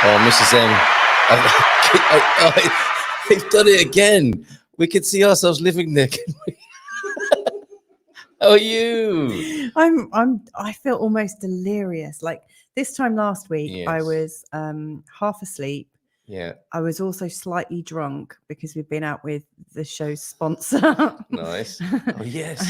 Oh, Mrs. M. They've done it again. We could see ourselves living there. How are you? I feel almost delirious. Like this time last week, I Yes. was half asleep. Yeah. I was also slightly drunk because we've been out with the show's sponsor. Nice. Oh yes.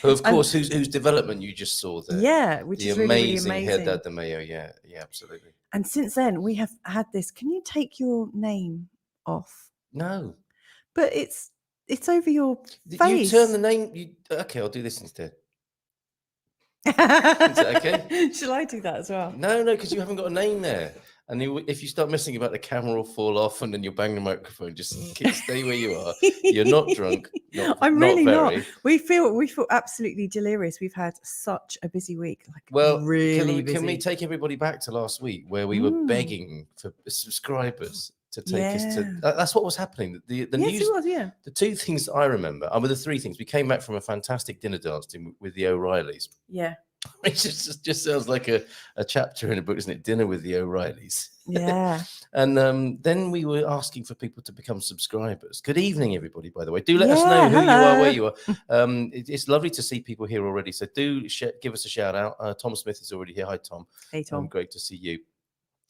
Of course, whose development you just saw there. Yeah, which is really amazing. Herdad de Mayo. Yeah, absolutely. And since then, we have had this. Can you take your name off? No. But it's over your face. You turn the name. Okay, I'll do this instead. Is that okay? Shall I do that as well? No, because you haven't got a name there. And if you start messing about, the camera will fall off, and then you'll bang the microphone. Just stay where you are. You're not drunk. I'm really not. We feel absolutely delirious. We've had such a busy week. Really busy. Can we take everybody back to last week where we were begging for subscribers to take us to? That's what was happening. The news. It was, yeah. The two things I remember, the three things. We came back from a fantastic dinner dance with the O'Reillys. Yeah. It just sounds like a chapter in a book, isn't it? Dinner with the O'Reillys. Yeah. And then we were asking for people to become subscribers. Good evening, everybody, by the way. Do let us know who you are, where you are. It's lovely to see people here already. So do give us a shout out. Tom Smith is already here. Hi, Tom. Hey, Tom. Great to see you.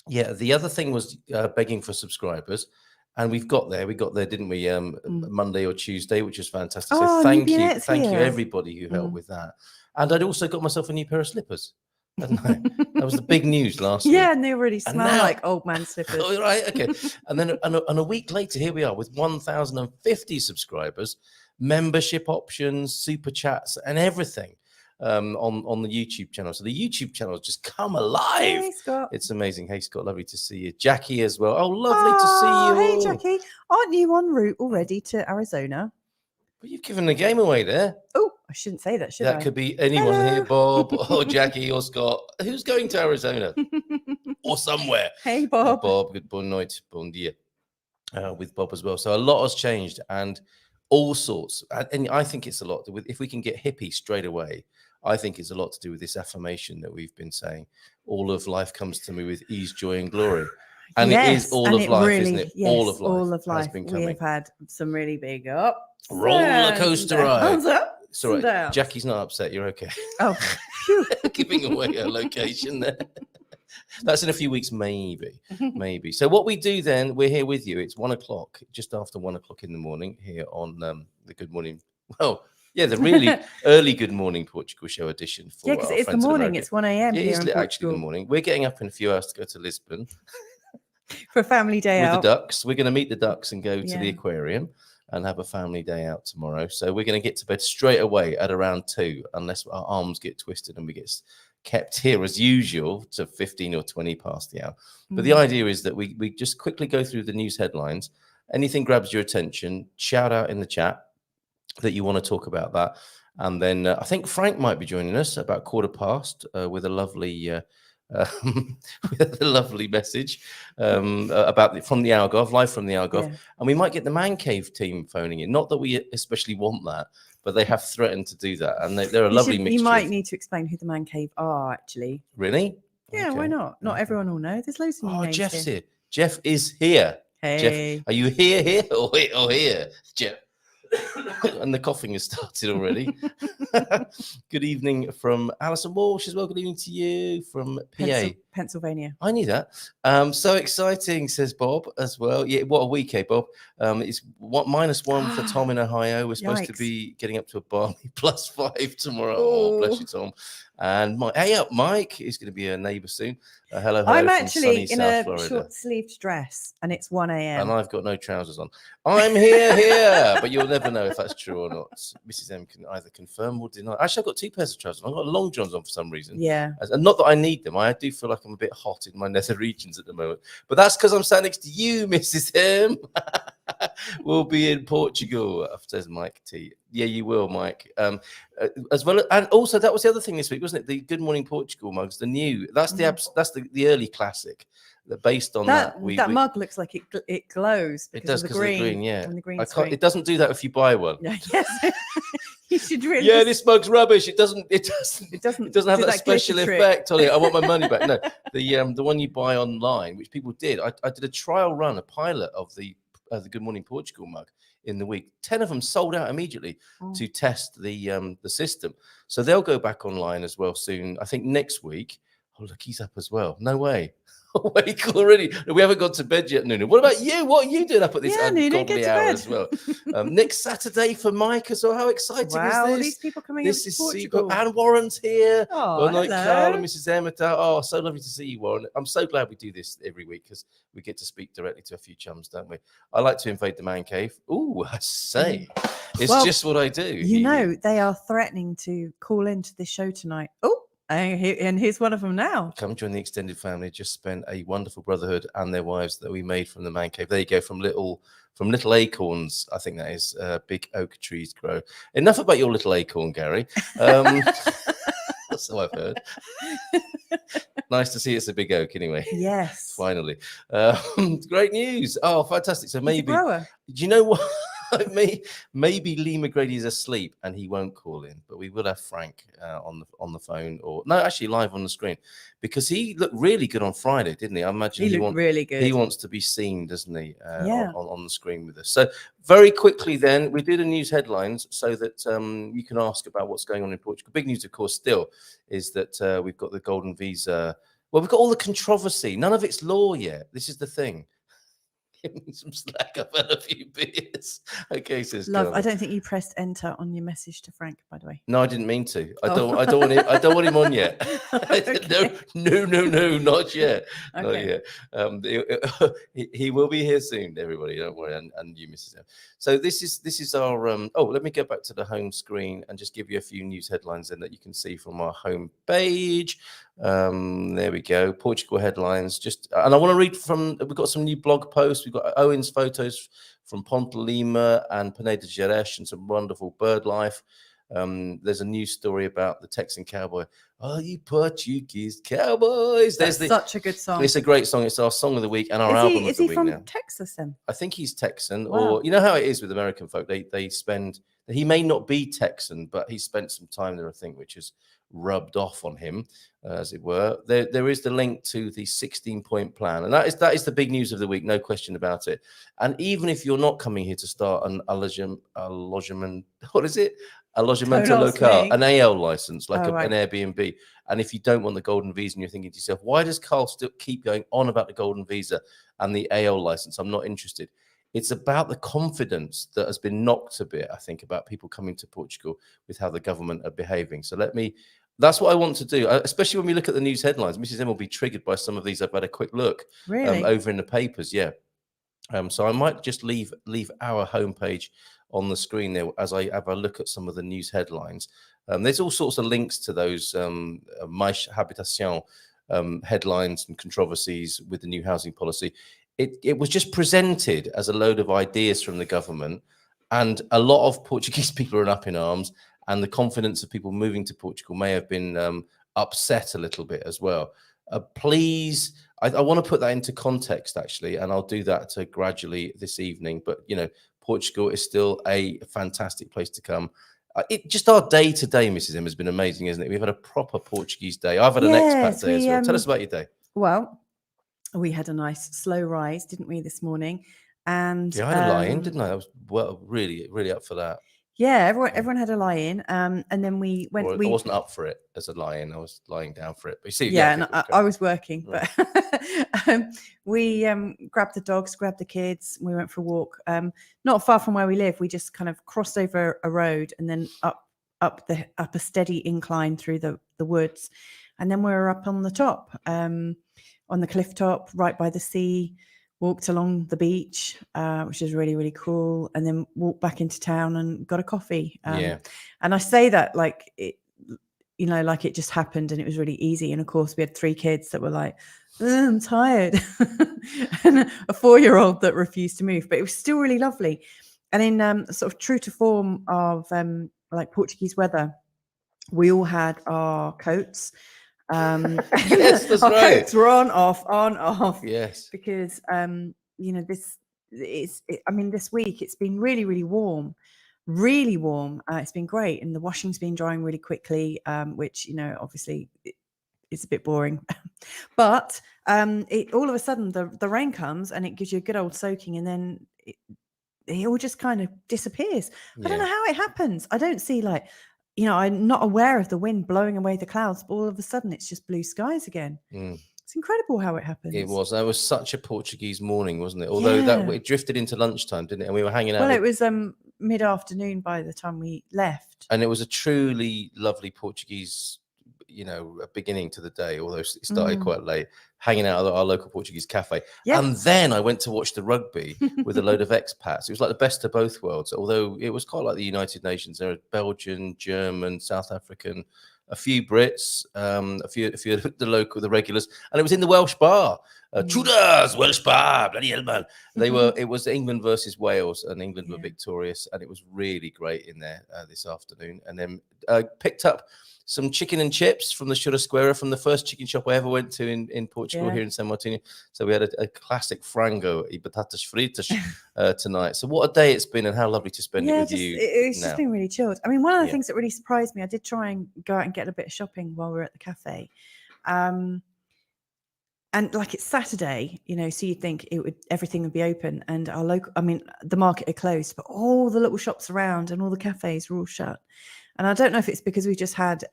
Yeah, the other thing was begging for subscribers. And we got there, didn't we? Monday or Tuesday, which was fantastic. So thank you everybody who helped with that. And I'd also got myself a new pair of slippers. Hadn't I? That was the big news last week. Yeah, and they already smell like old man slippers. Oh, right, okay. And then a week later, here we are with 1,050 subscribers, membership options, super chats, and everything on the YouTube channel. So the YouTube channel has just come alive. Hey, Scott. It's amazing. Hey, Scott, lovely to see you. Jackie as well. Oh, lovely to see you. Hey, Jackie. Aren't you en route already to Arizona? Well, you've given the game away there. Oh, I shouldn't say that, should I? That could be anyone here, Bob or Jackie or Scott. Who's going to Arizona or somewhere? Hey, Bob. Bob, good night, bon dia. With Bob as well. So a lot has changed and all sorts. And I think it's a lot. If we can get hippie straight away, I think it's a lot to do with this affirmation that we've been saying. All of life comes to me with ease, joy, and glory. And it is all of life, isn't it? Yes, all of life. All of life. We have had some really big ups. Roller coaster ride. Sorry, Jackie's not upset. You're okay. Oh, giving away her location there. That's in a few weeks, maybe. So what we do then, we're here with you. It's 1 o'clock, just after 1 o'clock in the morning here on the Good Morning. Well, yeah, the really early Good Morning Portugal show edition. Yeah, because it's the morning. It's 1 a.m. It is actually the morning. We're getting up in a few hours to go to Lisbon for a family day out with the ducks. We're going to meet the ducks and go to the aquarium and have a family day out tomorrow. So we're going to get to bed straight away at around 2, unless our arms get twisted and we get kept here as usual to 15 or 20 past the hour. But the idea is that we just quickly go through the news headlines. Anything grabs your attention, shout out in the chat that you want to talk about that. And then I think Frank might be joining us about 1:15 with a lovely with a lovely message about from the Algarve, live from the Algarve. And we might get the Man Cave team phoning in. Not that we especially want that, but they have threatened to do that. And they're a lovely mixture. You might need to explain who the Man Cave are, actually. Really? Yeah, okay. Why not? Not everyone will know. There's loads of new names. Jeff's here. Jeff is here. Hey. Jeff, are you here or here, Jeff? And the coughing has started already. Good evening from Alison Walsh as well. Good evening to you from PA. Pennsylvania. I knew that. So exciting, says Bob as well. Yeah, what a week, eh, Bob? It's -1 for Tom in Ohio. We're supposed to be getting up to a balmy +5 tomorrow. Oh, bless you, Tom. And Mike is going to be a neighbour soon. Hello. I'm actually in a short-sleeved dress, and it's 1 a.m. And I've got no trousers on. I'm here, but you'll never know if that's true or not. Mrs. M can either confirm or deny. Actually, I've got 2 pairs of trousers. I've got long johns on for some reason. Yeah. And not that I need them. I do feel like I'm a bit hot in my nether regions at the moment. But that's because I'm sat next to you, Mrs. M. We'll be in Portugal, says Mike T. Yeah, you will, Mike. As well, and also that was the other thing this week, wasn't it? The Good Morning Portugal mugs, the new. That's the early classic. That based on that mug looks like it glows. It does because of the green. Yeah, and the green. It doesn't do that if you buy one. Yes. You should really. Yeah, this mug's rubbish. It doesn't have that special effect on it. I want my money back. No, the one you buy online, which people did. I did a trial run, a pilot of the Good Morning Portugal mug in the week. 10 of them sold out immediately to test the system. So they'll go back online as well soon. I think next week. Oh, look, he's up as well. No way. Awake already. We haven't gone to bed yet, Nuno. What about you? What are you doing up at this ungodly hour as well? Next Saturday for Mike as well. How exciting is this? These people coming to Portugal. Super. And Warren's here. Oh, like Carl and Mrs. Emeta. Oh, so lovely to see you, Warren. I'm so glad we do this every week because we get to speak directly to a few chums, don't we? I like to invade the man cave. Ooh, I say. It's just what I do. You know, they are threatening to call into this show tonight. Oh. And here's one of them now. Come join the extended family. Just spent a wonderful brotherhood and their wives that we made from the man cave. There you go, from little acorns. I think that is big oak trees grow. Enough about your little acorn, Gary. That's how I've heard. Nice to see it's a big oak anyway. Yes. Finally. Great news. Oh, fantastic. So maybe, do you know what? Maybe Lee McGrady is asleep and he won't call in, but we will have Frank on the phone, or no, actually live on the screen, because he looked really good on Friday, didn't he? I imagine he looked really good. He wants to be seen, doesn't he? On the screen with us. So very quickly, then we do the news headlines so that you can ask about what's going on in Portugal. Big news, of course, still is that we've got the golden visa. Well, we've got all the controversy. None of it's law yet. This is the thing. Give me some slack. I've had a few beers. Okay, says Love. Carl. I don't think you pressed enter on your message to Frank, by the way. No, I didn't mean to. I don't want him on yet. Okay. No, not yet. Okay. Not yet. He will be here soon, everybody. Don't worry, and you, Mrs. M. So this is our. Let me go back to the home screen and just give you a few news headlines then that you can see from our home page. There we go. Portugal headlines. And I want to read from. We've got some new blog posts. We've got Owen's photos from Ponte Lima and Peneda Gerês and some wonderful bird life. There's a news story about the Texan cowboy. Oh, you Portuguese cowboys! That's such a good song. It's a great song. It's our song of the week and our album of the week now. Is he from Texas then? I think he's Texan. Wow. Or you know how it is with American folk. They spend. He may not be Texan, but he spent some time there, I think, which is rubbed off on him, as it were. There is the link to the 16-point plan, and that is the big news of the week, no question about it. And even if you're not coming here to start an allogement, what is it? Alojamento local, an AL license, like an Airbnb. And if you don't want the golden visa and you're thinking to yourself, why does Carl still keep going on about the golden visa and the AL license? I'm not interested. It's about the confidence that has been knocked a bit, I think, about people coming to Portugal with how the government are behaving. So that's what I want to do, especially when we look at the news headlines. Mrs. M will be triggered by some of these. I've had a quick look over in the papers. Yeah. So I might just leave our homepage on the screen there as I have a look at some of the news headlines. There's all sorts of links to those Mais Habitation headlines and controversies with the new housing policy. It was just presented as a load of ideas from the government, and a lot of Portuguese people are up in arms, and the confidence of people moving to Portugal may have been upset a little bit as well. Please, I want to put that into context, actually, and I'll do that gradually this evening. But, Portugal is still a fantastic place to come. Just our day-to-day, Mrs. M, has been amazing, isn't it? We've had a proper Portuguese day. I've had an expat day as well. Tell us about your day. Well, we had a nice slow rise, didn't we, this morning? And I had a lie-in, didn't I? I was really, really up for that. Yeah, everyone had a lie-in, and then we went. I wasn't up for it as a lie-in. I was lying down for it. But you see, and I was working, but we grabbed the dogs, grabbed the kids. We went for a walk, not far from where we live. We just kind of crossed over a road and then up a steady incline through the woods, and then we were up on the top, on the cliff top, right by the sea. Walked along the beach, which is really, really cool, and then walked back into town and got a coffee. And I say that like it just happened and it was really easy. And of course, we had 3 kids that were like, I'm tired, and a 4-year-old that refused to move. But it was still really lovely. And in sort of true to form of like Portuguese weather, we all had our coats. Yes, that's right. Coats were on off. Yes, because this week it's been really, really warm, really warm. It's been great, and the washing's been drying really quickly, which, you know, obviously it's a bit boring. But all of a sudden the rain comes and it gives you a good old soaking, and then it all just kind of disappears. I don't know how it happens. I don't see, like, you know, I'm not aware of the wind blowing away the clouds, but all of a sudden it's just blue skies again. It's incredible how it happens. It was. That was such a Portuguese morning, wasn't it? Although that it drifted into lunchtime, didn't it? And we were hanging out. Well, it was mid-afternoon by the time we left. And it was a truly lovely Portuguese, you know, beginning to the day, although it started quite late, hanging out at our local Portuguese cafe. And then I went to watch the rugby with a load of expats. It was like the best of both worlds, although it was quite like the United Nations. There were Belgian, German, South African, a few Brits, a few of the regulars, and it was in the Welsh bar. Tudors, Welsh bar, bloody hell, man. It was England versus Wales, and England were victorious, and it was really great in there this afternoon. And then picked up some chicken and chips from the Churrasqueira, from the first chicken shop I ever went to in Portugal, here in San Martino. So we had a classic frango e batatas fritas tonight. So what a day it's been, and how lovely to spend it with you. It's just been really chilled. I mean, one of the things that really surprised me, I did try and go out and get a bit of shopping while we were at the cafe. And like, it's Saturday, you know, so you'd think everything would be open, and the market had closed, but all the little shops around and all the cafes were all shut. And I don't know if it's because we just had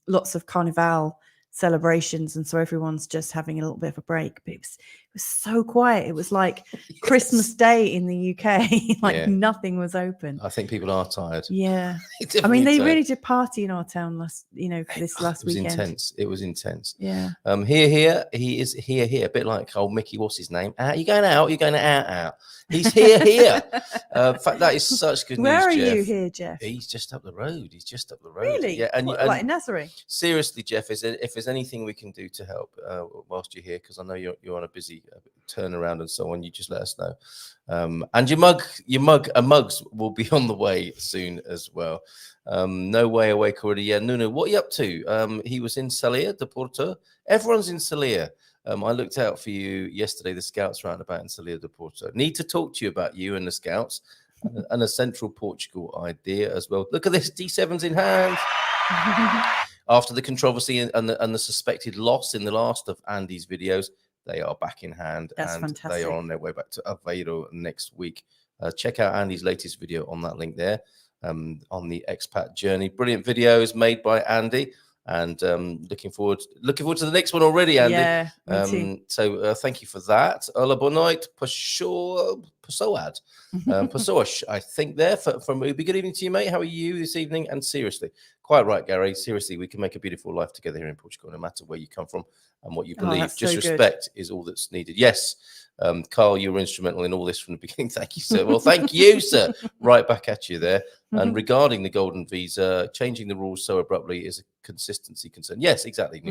lots of Carnival celebrations, and so everyone's just having a little bit of a break. But it was so quiet. It was like Christmas Day in the UK. Nothing was open. I think people are tired. Yeah, I mean, they really did party in our town last weekend. It was intense. It was intense. Yeah. Here. He is here. A bit like old Mickey. What's his name? You going out? You going out? He's here. In fact, that is such good news. Where are Jeff. you here, Jeff? He's just up the road. Really? Yeah. And like in Nazaré? Seriously, Jeff, if there's anything we can do to help whilst you're here, because I know you're on a busy turnaround and so on, you just let us know. And your mugs will be on the way soon as well. No way awake already. Yeah, Nuno, what are you up to? He was in Salia de Porto. Everyone's in Salia. I looked out for you yesterday. The scouts round about in Salia de Porto. Need to talk to you about you and the scouts and a Central Portugal idea as well. Look at this, D7's in hand. After the controversy and the suspected loss in the last of Andy's videos, they are back in hand. That's fantastic. They are on their way back to Aveiro next week. Check out Andy's latest video on that link there, on the expat journey. Brilliant videos made by Andy. And looking forward to the next one already, Andy. Yeah, me too. So thank you for that. Hola, boa noite, Pessoad. Pessoas, I think there from Ubi. Good evening to you, mate. How are you this evening? And seriously, quite right, Gary. Seriously, we can make a beautiful life together here in Portugal, no matter where you come from and what you believe. Just respect is all that's needed. Yes. Carl, you were instrumental in all this from the beginning. Thank you, sir. Well, thank you, sir. Right back at you there. And regarding the golden visa, changing the rules so abruptly is a consistency concern. Yes, exactly.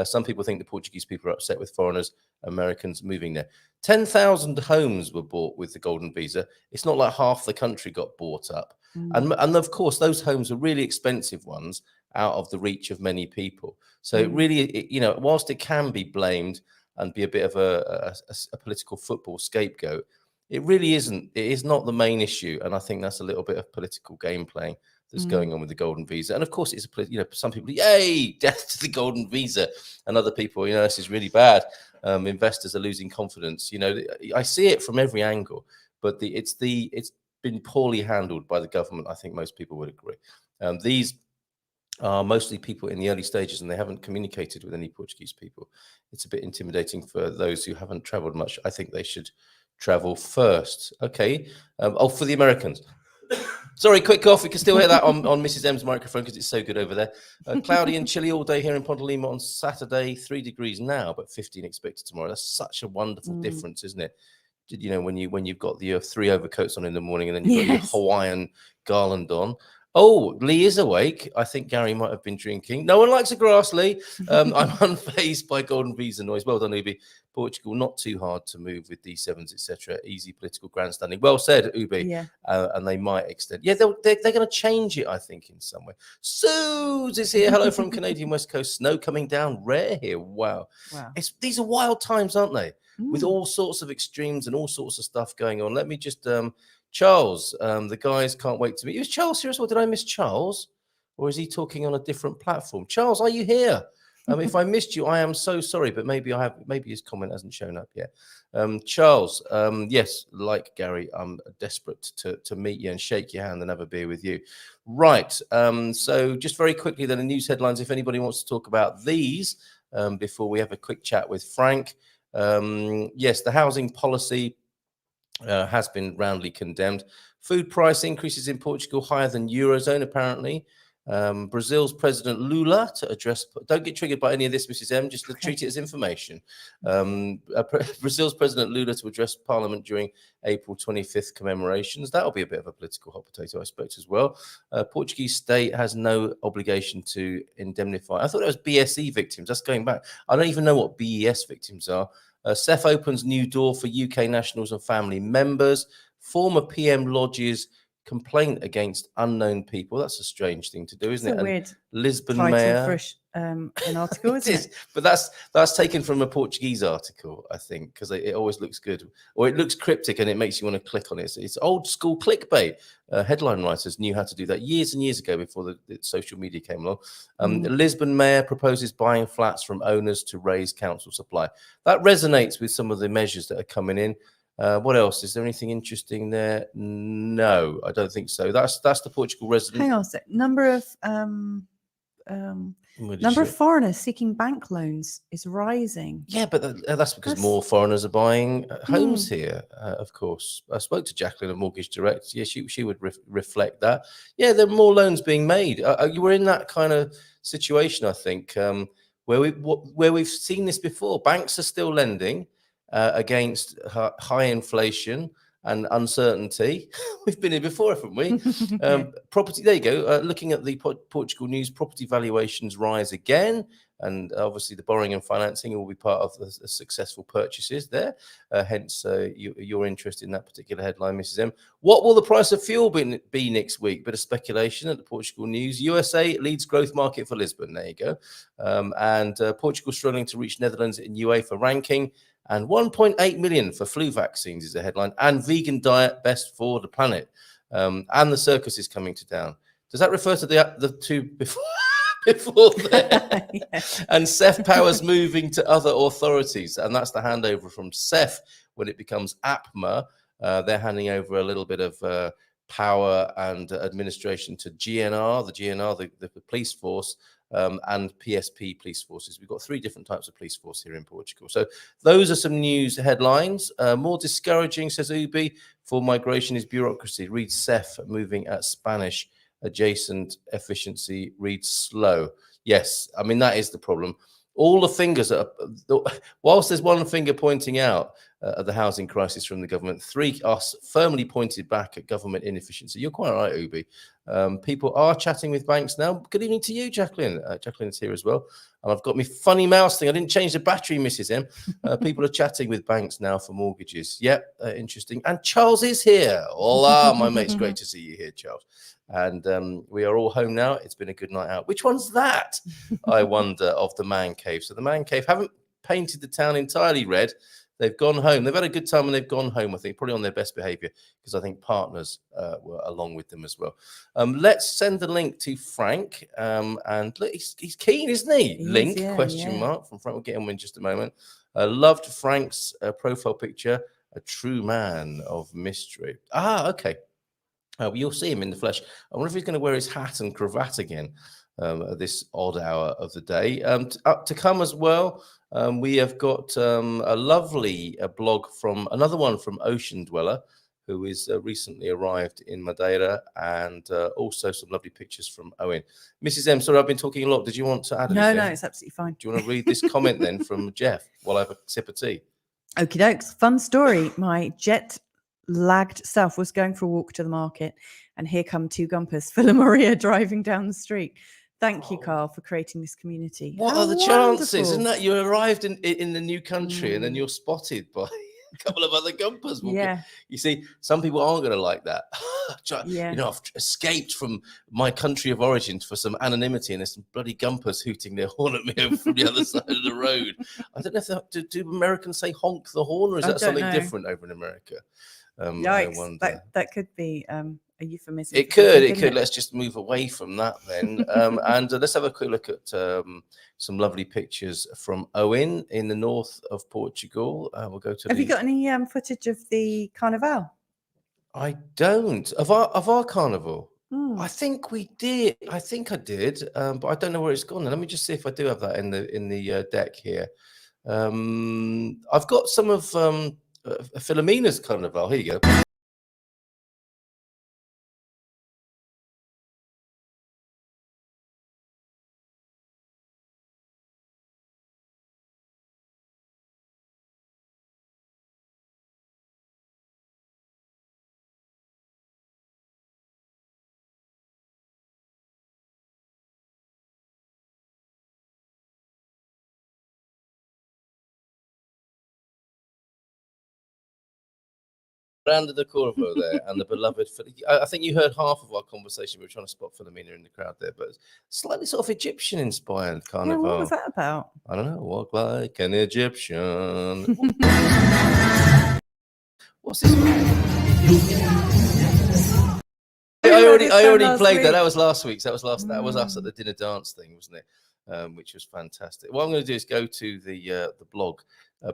Some people think the Portuguese people are upset with foreigners, Americans moving there. 10,000 homes were bought with the golden visa. It's not like half the country got bought up. And of course, those homes are really expensive ones out of the reach of many people. So it really, you know, whilst it can be blamed and be a bit of a political football scapegoat, it really isn't. It is not the main issue, and I think that's a little bit of political game playing that's going on with the golden visa. And of course, it's some people, yay, death to the golden visa, and other people, this is really bad. Investors are losing confidence. I see it from every angle, but it's been poorly handled by the government. I think most people would agree. These are mostly people in the early stages, and they haven't communicated with any Portuguese people. It's a bit intimidating for those who haven't traveled much. I think they should travel first. Okay. For the Americans. Sorry, quick cough. We can still hear that on Mrs. M's microphone because it's so good over there. Cloudy and chilly all day here in Ponte Lima on Saturday. 3 degrees now, but 15 expected tomorrow. That's such a wonderful difference, isn't it? When you've got the 3 overcoats on in the morning and then you've got your Hawaiian garland on. Oh, Lee is awake. I think Gary might have been drinking. No one likes a grass, Lee. I'm unfazed by golden visa noise. Well done, Ubi. Portugal, not too hard to move with D7s, etc. Easy political grandstanding. Well said, Ubi. Yeah. And they might extend. Yeah, they're going to change it, I think, in some way. Suze is here. Hello from Canadian West Coast. Snow coming down. Rare here. Wow. These are wild times, aren't they? With all sorts of extremes and all sorts of stuff going on. Let me just Charles, the guys can't wait to meet you. Is Charles here as well? Did I miss Charles? Or is he talking on a different platform? Charles, are you here? If I missed you, I am so sorry, but maybe his comment hasn't shown up yet. Charles, yes, like Gary, I'm desperate to meet you and shake your hand and have a beer with you. Right. So just very quickly, then the news headlines, if anybody wants to talk about these before we have a quick chat with Frank. Yes, the housing policy has been roundly condemned. Food price increases in Portugal higher than Eurozone, apparently. Brazil's President Lula to address, don't get triggered by any of this, Mrs. M, just treat it as information. Brazil's President Lula to address Parliament during April 25th commemorations. That'll be a bit of a political hot potato, I expect, as well. Portuguese state has no obligation to indemnify. I thought it was BSE victims. That's going back. I don't even know what BES victims are. CEF opens new door for UK nationals and family members. Former PM lodges complaint against unknown people. That's a strange thing to do, isn't it? Weird Lisbon title mayor. for an article, isn't it? But that's taken from a Portuguese article, I think, because it always looks good, or it looks cryptic and it makes you want to click on it. It's old school clickbait. Headline writers knew how to do that years and years ago before the social media came along. The Lisbon mayor proposes buying flats from owners to raise council supply. That resonates with some of the measures that are coming in. What else? Is there anything interesting there? No, I don't think so. That's the Portugal resident. Hang on a sec. Number of foreigners seeking bank loans is rising. Yeah, but that's because more foreigners are buying homes here, of course. I spoke to Jacqueline at Mortgage Direct. Yeah, she would reflect that. Yeah, there are more loans being made. You were in that kind of situation, I think, where we've seen this before. Banks are still lending against high inflation and uncertainty. We've been here before, haven't we? Property, there you go. Looking at the Portugal news, property valuations rise again. And obviously the borrowing and financing will be part of the successful purchases there. Hence your interest in that particular headline, Mrs. M. What will the price of fuel be next week? Bit of speculation at the Portugal news. USA leads growth market for Lisbon. There you go. And Portugal struggling to reach Netherlands in UEFA ranking. And 1.8 million for flu vaccines is the headline. And vegan diet best for the planet. And the circus is coming to town. Does that refer to the two before? Before there. Yes. And CEF powers moving to other authorities, and that's the handover from CEF when it becomes APMA. They're handing over a little bit of power and administration to GNR, the police force, and PSP police forces. We've got 3 different types of police force here in Portugal. So those are some news headlines. More discouraging, says Ubi, for migration is bureaucracy. Read CEF moving at Spanish adjacent efficiency reads slow. Yes, I mean, that is the problem. All the fingers are, whilst there's one finger pointing out at the housing crisis from the government, 3 are firmly pointed back at government inefficiency. You're quite right, Ubi. People are chatting with banks now. Good evening to you, Jacqueline. Jacqueline's here as well. And I've got my funny mouse thing. I didn't change the battery, Mrs. M. People are chatting with banks now for mortgages. Yep, interesting. And Charles is here. Hola, my mate's great to see you here, Charles. And we are all home now. It's been a good night out. Which one's that? I wonder, of the man cave. So the man cave haven't painted the town entirely red. They've gone home. They've had a good time and they've gone home, I think, probably on their best behavior, because I think partners were along with them as well. Let's send the link to Frank. And look, he's keen, isn't he? Link, question mark, from Frank. We'll get him in just a moment. Loved Frank's profile picture, a true man of mystery. Ah, okay. You'll see him in the flesh. I wonder if he's going to wear his hat and cravat again at this odd hour of the day. Up to come as well, we have got a lovely blog from another one from Ocean Dweller, who is recently arrived in Madeira, and also some lovely pictures from Owen. Mrs. M, sorry, I've been talking a lot. Did you want to add anything? No, it's absolutely fine. Do you want to read this comment then from Jeff while I have a sip of tea? Okie dokes. Fun story. My jet-lagged self was going for a walk to the market, and here come 2 gumpers full of Maria driving down the street. Thank you, Carl, for creating this community. What are the chances? Isn't that you arrived in the new country and then you're spotted by couple of other gumpers. Yeah. You see, some people aren't going to like that. Yeah. You know, I've escaped from my country of origin for some anonymity, and there's some bloody gumpers hooting their horn at me from the other side of the road. I don't know if do Americans say honk the horn, or is I that something don't know. different over in America? I Yikes. wonder. That could be a euphemism. It for could. something, It couldn't could. Let's just move away from that then. And let's have a quick look at some lovely pictures from Owen in the north of Portugal. We'll go to. Have you got any footage of the Carnival? I don't of our carnival. Hmm. I think we did. I think I did, but I don't know where it's gone. Let me just see if I do have that in the deck here. I've got some of Philomena's carnival. Here you go. Round the Corvo there, and the beloved. I think you heard half of our conversation. We were trying to spot Philomena in the crowd there, but slightly sort of Egyptian-inspired carnival. Yeah, what was that about? I don't know. Walk like an Egyptian. What's this? I already played that. That was last week's. That was us at the dinner dance thing, wasn't it? Which was fantastic. What I'm going to do is go to the blog.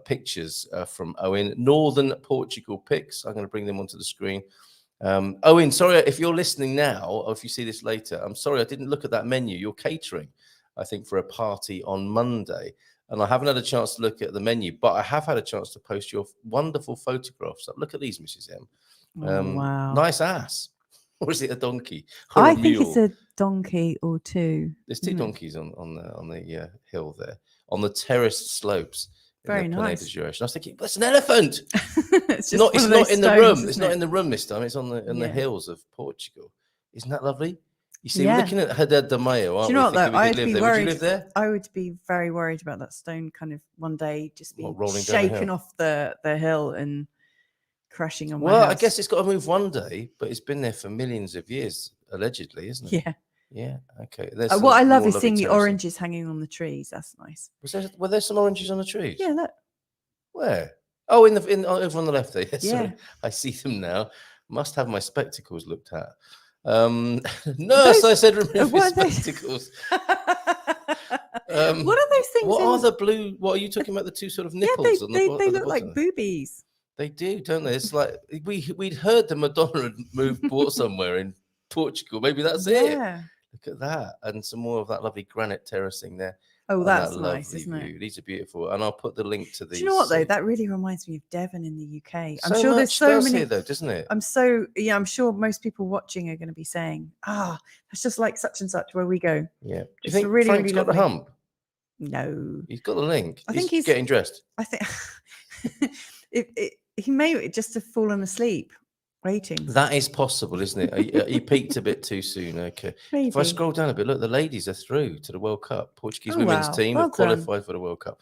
Pictures from Owen, Northern Portugal pics. I'm going to bring them onto the screen. Owen, sorry if you're listening now, or if you see this later. I'm sorry I didn't look at that menu. You're catering, I think, for a party on Monday, and I haven't had a chance to look at the menu, but I have had a chance to post your wonderful photographs up. Look at these, Mrs. M. Wow, nice ass. Or is it a donkey? Or I a think mule? it's a donkey or two. There's two donkeys on the hill there, on the terraced slopes. Very nice. I was thinking, that's an elephant. It's not in the room. It's not in the room this time. It's on the hills of Portugal. Isn't that lovely? You see, we're looking at Haddad de Mayo, aren't we? Do you know what, though? I'd be worried. Would you live there? I would be very worried about that stone kind of one day just being rolling shaken off the hill and crashing on my house. house. I guess it's got to move one day, but it's been there for millions of years, allegedly, isn't it? Yeah. Yeah. Okay. What I love is seeing the oranges hanging on the trees. That's nice. Were there some oranges on the trees? Yeah. Look. Where? Oh, over on the left there. Yes, yeah. Sorry. I see them now. Must have my spectacles looked at. Nurse, I said remove your spectacles. What are those things? What are the blue? What are you talking about? The two sort of nipples on the bottom? They look like boobies. They do, don't they? It's like we'd heard the Madonna had bought somewhere in Portugal. Maybe that's it. Look at that, and some more of that lovely granite terracing there. Oh, that's nice, isn't it? These are beautiful, and I'll put the link to these. Do you know what though? That really reminds me of Devon in the UK. I'm sure there's so many here, though, doesn't it? I'm sure most people watching are going to be saying, that's just like such and such where we go. Yeah. Do you think really, Frank's got the hump? No. He's got the link. I think he's getting dressed. I think he may just have fallen asleep waiting. That is possible, isn't it? He peaked a bit too soon. Okay. Maybe. If I scroll down a bit, look, the ladies are through to the World Cup. Portuguese women's team have qualified for the World Cup,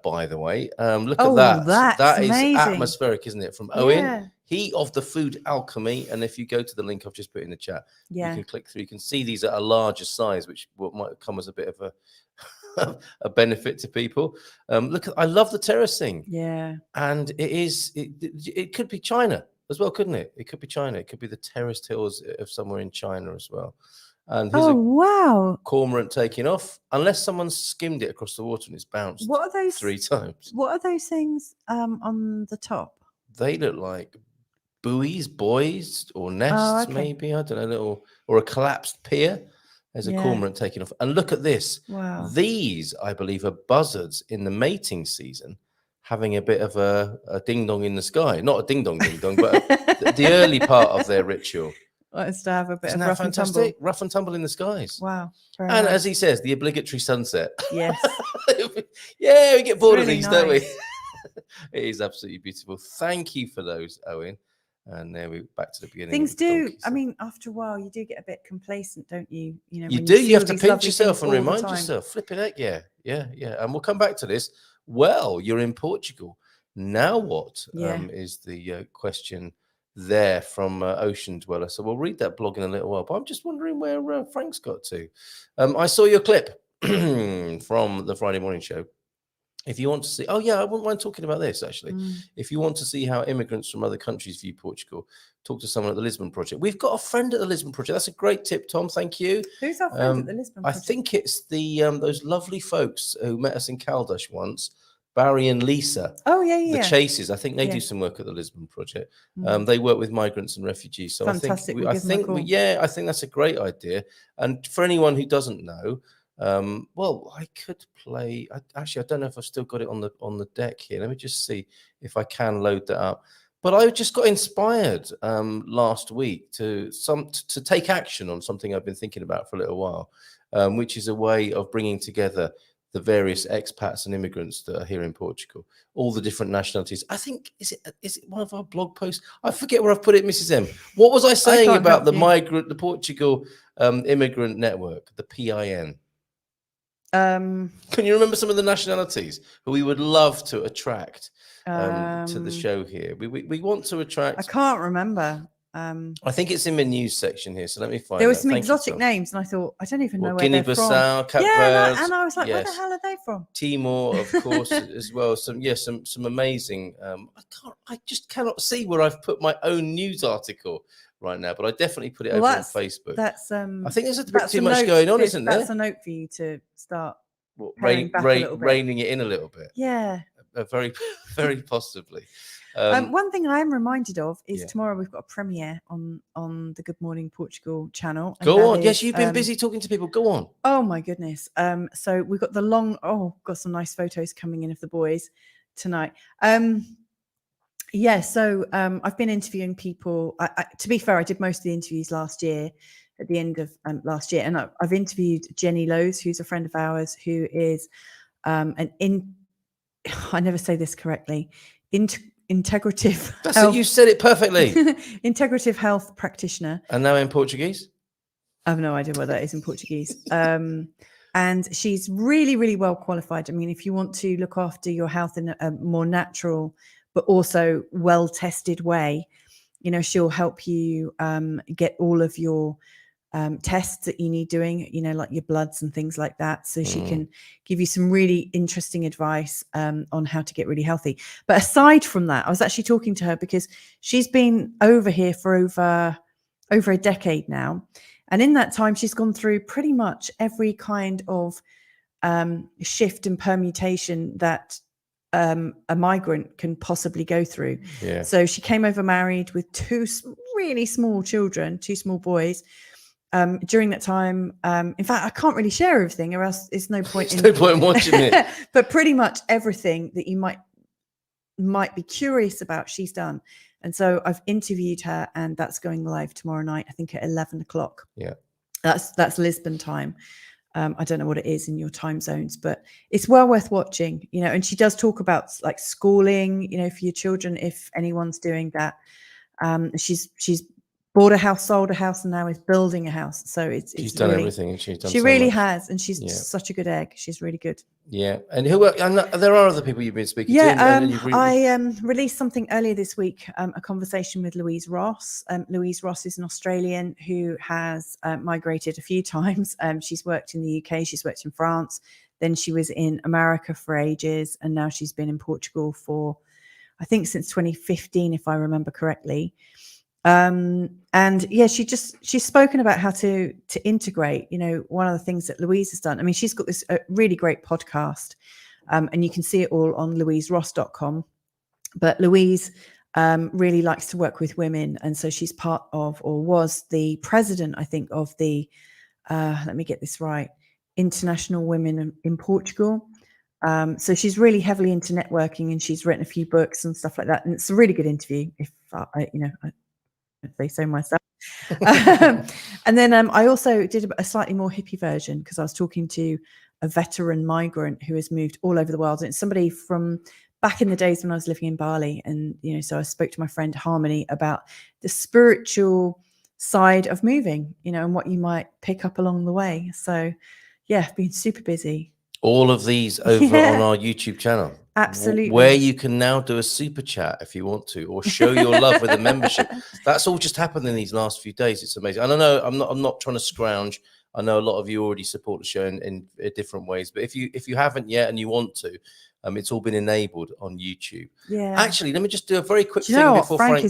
by the way. Look at that. That is amazing. Atmospheric, isn't it? From Owen, he of the food alchemy. And if you go to the link I've just put in the chat, you can click through. You can see these at a larger size, which might come as a bit of a benefit to people. Look, I love the terracing. Yeah. And it could be China as well, couldn't it? It could be China. It could be the terraced hills of somewhere in China as well. And here's wow, cormorant taking off, unless someone skimmed it across the water and it's bounced. What are those 3 times? What are those things on the top? They look like buoys, buoys, or nests, maybe. I don't know, or a collapsed pier. There's a cormorant taking off. And look at this. Wow. These, I believe, are buzzards in the mating season, having a bit of a ding-dong in the sky. Not a ding-dong, ding-dong, but the early part of their ritual. It's to have a bit Isn't of that rough fantastic? and tumble. Rough and tumble in the skies. Wow. And nice. As he says, the obligatory sunset. Yes. Yeah, we get bored of these, don't we? It is absolutely beautiful. Thank you for those, Owen. And there we're back to the beginning. Things do. I mean, after a while, you do get a bit complacent, don't you? You do. You have to pinch yourself and remind yourself. Flipping heck, yeah. And we'll come back to this. Well, you're in Portugal. Now what? Yeah. Is the question there from Ocean Dweller. So we'll read that blog in a little while. But I'm just wondering where Frank's got to. I saw your clip from the Friday morning show. If you want to see, oh yeah, I wouldn't mind talking about this actually. If you want to see how immigrants from other countries view Portugal, talk to someone at the Lisbon Project. We've got a friend at the Lisbon Project. That's a great tip, Tom. Thank you. Who's our friend at the Lisbon I Project? think it's the those lovely folks who met us in Caldas once, Barry and Lisa. Oh yeah. The Chases. I think they do some work at the Lisbon Project. They work with migrants and refugees. So Fantastic. I think that's a great idea. And for anyone who doesn't know. Well, I could play. I don't know if I've still got it on the deck here. Let me just see if I can load that up. But I just got inspired last week to take action on something I've been thinking about for a little while, which is a way of bringing together the various expats and immigrants that are here in Portugal, all the different nationalities. I think is it one of our blog posts? I forget where I've put it, Mrs. M. What was I saying about the Portugal Immigrant Network, the PIN? Can you remember some of the nationalities who we would love to attract to the show here? We want to attract. I can't remember. I think it's in the news section here, so let me find. There were some exotic names, and I thought I don't even know where they're from. Guinea-Bissau, Cape Verde, and I was like, where the hell are they from? Timor, of course, as well. Some amazing. I just cannot see where I've put my own news article right now, but I definitely put it over on Facebook. That's I think there's a bit too much going on, isn't there? That's a note for you to start reining it in a little bit. Yeah, very, very possibly. One thing I am reminded of is tomorrow we've got a premiere on the Good Morning Portugal channel. Go on. Yes, you've been busy talking to people. Go on. Oh my goodness. So we've got got some nice photos coming in of the boys tonight. So I've been interviewing people. To be fair, I did most of the interviews last year at the end of last year, and I've interviewed Jenny Lowe's, who's a friend of ours, who is I never say this correctly, integrative. That's it. You said it perfectly. Integrative health practitioner. And now in Portuguese? I have no idea what that is in Portuguese. And she's really, really well qualified. I mean, if you want to look after your health in a more natural, but also well-tested way, she'll help you get all of your tests that you need doing, like your bloods and things like that. So she can give you some really interesting advice on how to get really healthy. But aside from that, I was actually talking to her because she's been over here for over a decade now. And in that time, she's gone through pretty much every kind of shift and permutation that a migrant can possibly go through. Yeah. So she came over married with two really small children, two small boys. During that time, in fact, I can't really share everything, or else it's no point. No point in watching it. But pretty much everything that you might be curious about, she's done. And so I've interviewed her, and that's going live tomorrow night, I think at 11 o'clock. Yeah, that's Lisbon time. I don't know what it is in your time zones, but it's well worth watching. And she does talk about like schooling, for your children, if anyone's doing that. She's bought a house, sold a house, and now is building a house. So she's done really, everything, and she's done. She really has, and she's such a good egg. She's really good. Yeah, and there are other people you've been speaking to. I released something earlier this week, a conversation with Louise Ross. Louise Ross is an Australian who has migrated a few times. She's worked in the UK, she's worked in France, then she was in America for ages, and now she's been in Portugal for, I think, since 2015, if I remember correctly. She's spoken about how to integrate, one of the things that Louise has done. I mean, she's got this really great podcast, and you can see it all on louiseross.com. But Louise really likes to work with women. And so she's part of, or was the president, I think, of the, let me get this right, International Women in Portugal. So she's really heavily into networking, and she's written a few books and stuff like that. And it's a really good interview, if I say so myself. And then I also did a slightly more hippie version, because I was talking to a veteran migrant who has moved all over the world, and it's somebody from back in the days when I was living in Bali. And so I spoke to my friend Harmony about the spiritual side of moving, and what you might pick up along the way. So yeah, I've been super busy. All of these over on our YouTube channel. Absolutely. Where you can now do a super chat if you want to, or show your love with a membership. That's all just happened in these last few days. It's amazing. And I know I'm not trying to scrounge. I know a lot of you already support the show in different ways, but if you haven't yet and you want to, it's all been enabled on YouTube. Yeah. Actually, let me just do a very quick Do you know thing what? before Frank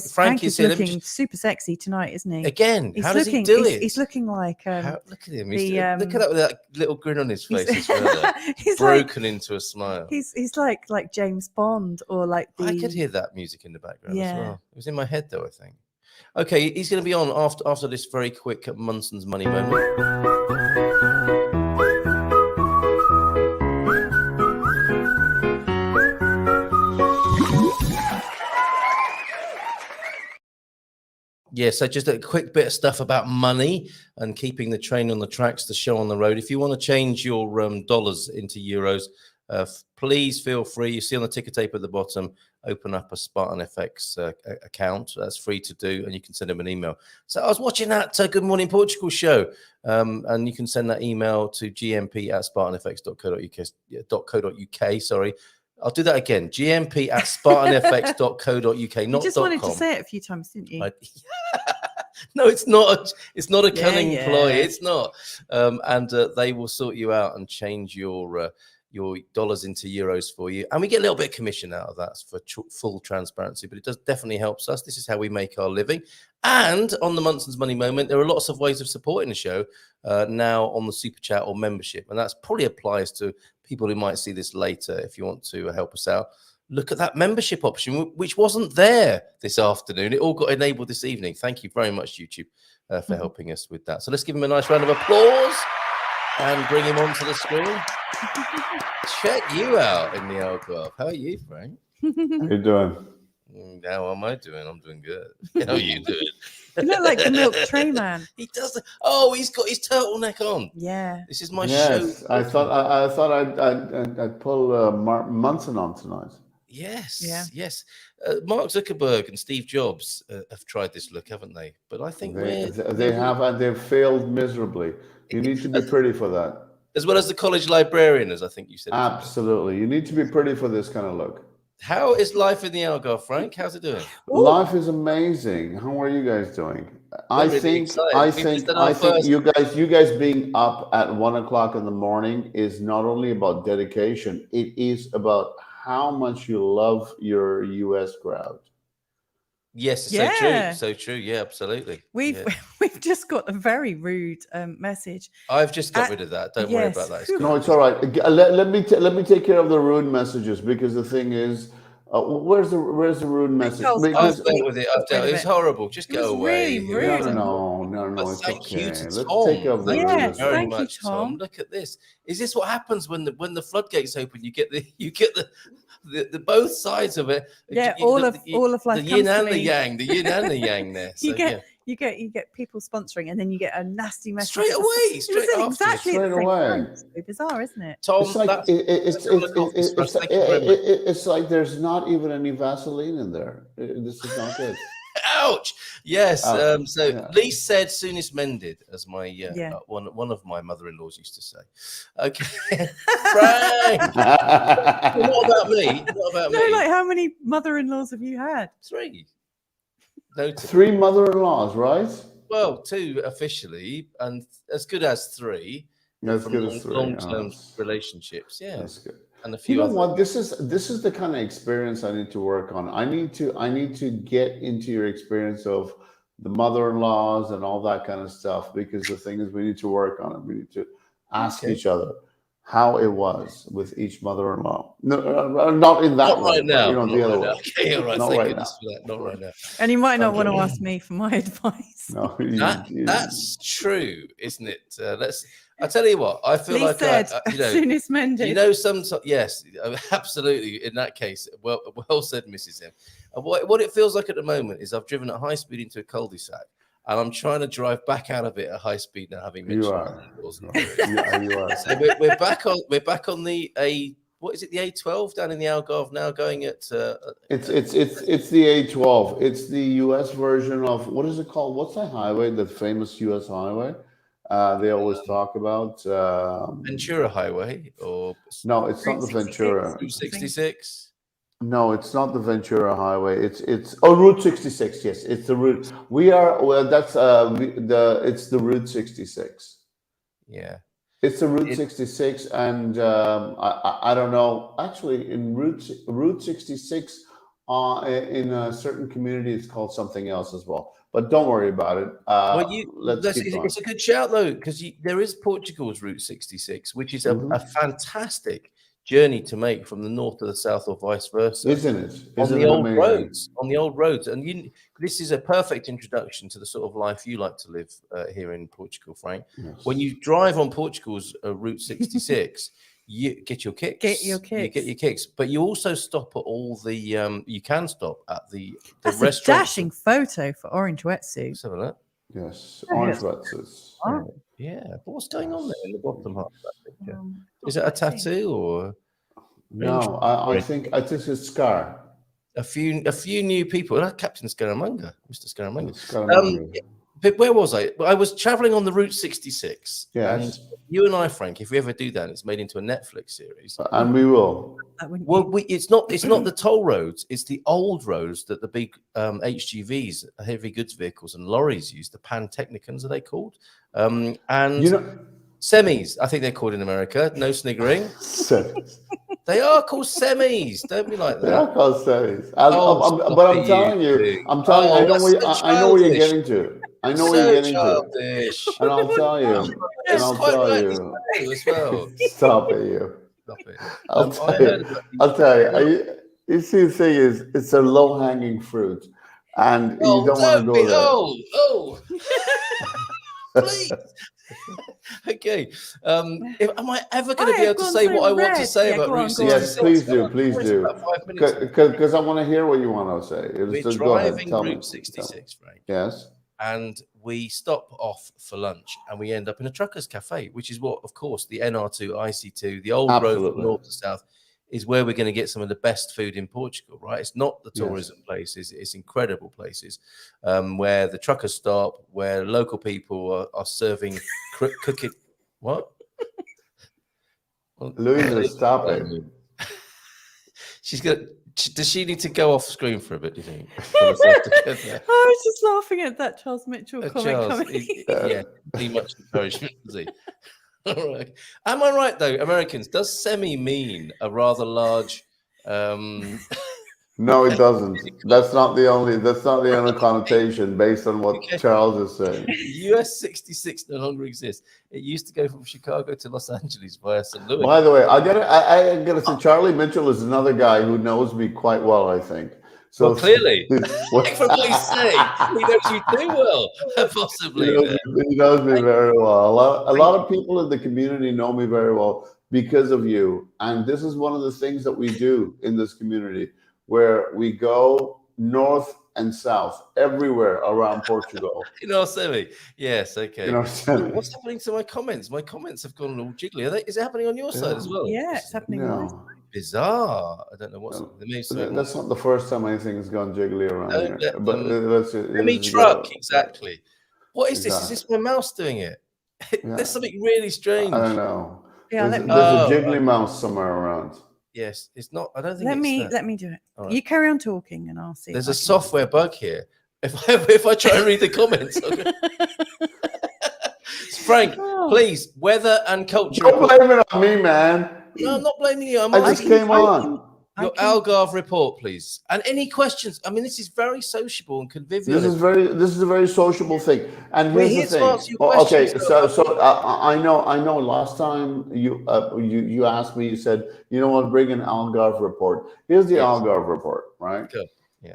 is here. looking super sexy tonight, isn't he? Again, how does he do it? He's looking like look at him. look at that with that little grin on his face as well. He's broken into a smile. He's like James Bond, or like I could hear that music in the background as Yeah. well. It was in my head though, I think. Okay, he's going to be on after this very quick Munson's Money moment. Yeah, so just a quick bit of stuff about money and keeping the train on the tracks, the show on the road. If you want to change your dollars into euros, please feel free. You see on the ticker tape at the bottom, open up a Spartan FX account. That's free to do, and you can send them an email. So I was watching that Good Morning Portugal show, and you can send that email to gmp@spartanfx.co.uk. Sorry. I'll do that again. gmp@spartanfx.co.uk. You just wanted to say it a few times, didn't you? No, it's not. It's not a cunning ploy. Yeah. It's not. And they will sort you out and change your dollars into euros for you, and we get a little bit of commission out of that for full transparency. But it does definitely helps us. This is how we make our living. And on the Munson's Money Moment, there are lots of ways of supporting the show now on the super chat or membership, and that's probably applies to people who might see this later. If you want to help us out, look at that membership option, which wasn't there this afternoon. It all got enabled this evening. Thank you very much, YouTube, for helping us with that. So let's give him a nice round of applause and bring him onto the screen. Check you out in the Algarve. How are you, Frank? How you doing? How am I doing? I'm doing good. How are you doing? You look like the milk tray man. He does. Oh, he's got his turtleneck on. Yeah. This is my show. I thought I'd pull Munson on tonight. Yes. Yeah. Yes. Mark Zuckerberg and Steve Jobs have tried this look, haven't they? But I think they have, and they've failed miserably. You need to be pretty for that. As well as the college librarian, as I think you said. Absolutely. You need to be pretty for this kind of look. How is life in the Algarve, Frank? How's it doing? Life is amazing. How are you guys doing? I think you guys being up at 1 o'clock in the morning is not only about dedication, it is about how much you love your US crowd. Yes, so true. Yeah, absolutely. We've just got a very rude message. I've just got rid of that. Don't worry about that. No, it's all right. Let me take care of the rude messages, because the thing is, where's the rude message? I've dealt with it. It's horrible. Just go away. Really rude. No. It's thank okay. you to Let's Tom. take care of the rude Thank you very Thank you, much, Tom. Look at this. Is this what happens when the floodgates open? You get the both sides of it. Yeah, all of life. The yin and the yang. The yin and the yang there. So, you get people sponsoring, and then you get a nasty message straight away. Straight exactly away. It's so bizarre, isn't it? Tom, it's like there's not even any Vaseline in there. This is not good. Ouch! Yes. Lee said "soonest mended," as my one of my mother-in-laws used to say. Okay, Frank. What about me? Like, how many mother-in-laws have you had? 3. No, 3 mother-in-laws, right? Well, 2 officially, and as good as 3. As good as 3. Long-term relationships. Yeah, that's good. And a few. You know what? This is the kind of experience I need to work on. I need to get into your experience of the mother-in-laws and all that kind of stuff, because the thing is, we need to work on it. We need to ask each other how it was with each mother-in-law. No, not in that way. Right now. The other way. Okay, all right. Not Thank right goodness now. for that. Not right now. And you might not want to ask me for my advice. No, that's true, isn't it? I tell you what, I feel like soonest mended. Yes, absolutely. In that case, well said, Mrs. M. What it feels like at the moment is I've driven at high speed into a cul-de-sac, and I'm trying to drive back out of it at high speed now, having mentioned you are. So we're back on the what is it, the A12 down in the Algarve now, going at it's the A12. It's the US version of, what is it called? What's that highway? The famous US highway? They always talk about. Ventura Highway or No, it's not the Ventura. Route 66. No, it's not the Ventura Highway. It's Route 66. Yes, it's the route. We are that's it's the Route 66. Yeah. It's the Route 66, and I don't know. Actually, in Route 66, in a certain community, it's called something else as well. But don't worry about it. Let's keep going. It's a good shout though, because there is Portugal's Route 66, which is a fantastic journey to make from the north to the south or vice versa. Isn't it? On the old roads, and this is a perfect introduction to the sort of life you like to live here in Portugal, Frank. Yes. When you drive on Portugal's Route 66, you get your kicks. You get your kicks, but you also stop at all the. You can stop at the That's restaurants. a dashing photo for orange wetsuit. Let's have a look. Yes, orange wetsuits. Oh, yeah, but what's going on there in the bottom half of that picture? Is it a tattoo or? No, I think it's a scar. A few new people. Captain Scaramanga, Mr. Scaramanga. Scaramanga. But where was I? I was traveling on the Route 66. Yes. And you and I, Frank, if we ever do that, it's made into a Netflix series. And we will. Well, it's not the toll roads. It's the old roads that the big HGVs, heavy goods vehicles, and lorries use. The Pantechnicons, are they called? And semis, I think they're called in America. No sniggering. Semis. They are called semis. Don't be like that. They are called semis. But I'm telling you, I know where you're getting to. I know where you're getting to. And I'll tell you. And I'll tell you. As well. Stop it, you. Stop it. I'll tell you. You see, the thing is, it's a low-hanging fruit. And you don't want to go there. Oh. Please. Okay. Am I ever going to be able to say what I want to say about Route 66? Yes, please do. Because I want to hear what you want to say. We're driving Route 66, right? Yes. And we stop off for lunch and we end up in a truckers cafe, which is what, of course, the NR2, IC2, the old road from north to south, is where we're going to get some of the best food in Portugal, right? It's not the tourism places, it's incredible places where the truckers stop, where local people are serving cooking. What? Louisa, stop it. She's going to. Does she need to go off screen for a bit, do you think? I was just laughing at that Charles Mitchell comment. He much encouragement, does he? All right. Am I right though? Americans, does semi mean a rather large? No, it doesn't. That's not the only connotation based on what Charles is saying. US 66 no longer exists. It used to go from Chicago to Los Angeles via St. Louis. By the way, I gotta say, Charlie Mitchell is another guy who knows me quite well, I think. So clearly, from what he's saying, he knows you too well, possibly. He knows me very well. A lot of people in the community know me very well because of you. And this is one of the things that we do in this community, where we go north and south everywhere around Portugal. In our semi, yes, okay. What's happening to my comments? My comments have gone all jiggly. Is it happening on your side as well? Yeah, it's happening. No. Bizarre. I don't know what's. That's not the first time anything has gone jiggly around here. But let me truck exactly. What is this? Is this my mouse doing it? There's something really strange. I don't know. Yeah, there's a jiggly mouse somewhere around. Yes, it's not. I don't think. Let me do it. Right. You carry on talking, and I'll see. There's a software bug here. If I try and read the comments. Frank, please, weather and culture. Don't blame it on me, man. No, I'm not blaming you. I just came on. Your Algarve report, please. And any questions? I mean, this is very sociable and convivial. This is a very sociable thing. And here's the thing. Okay, so I know. Last time you asked me, you said, you know what, bring an Algarve report. Here's the Algarve report, right? Good. Yeah.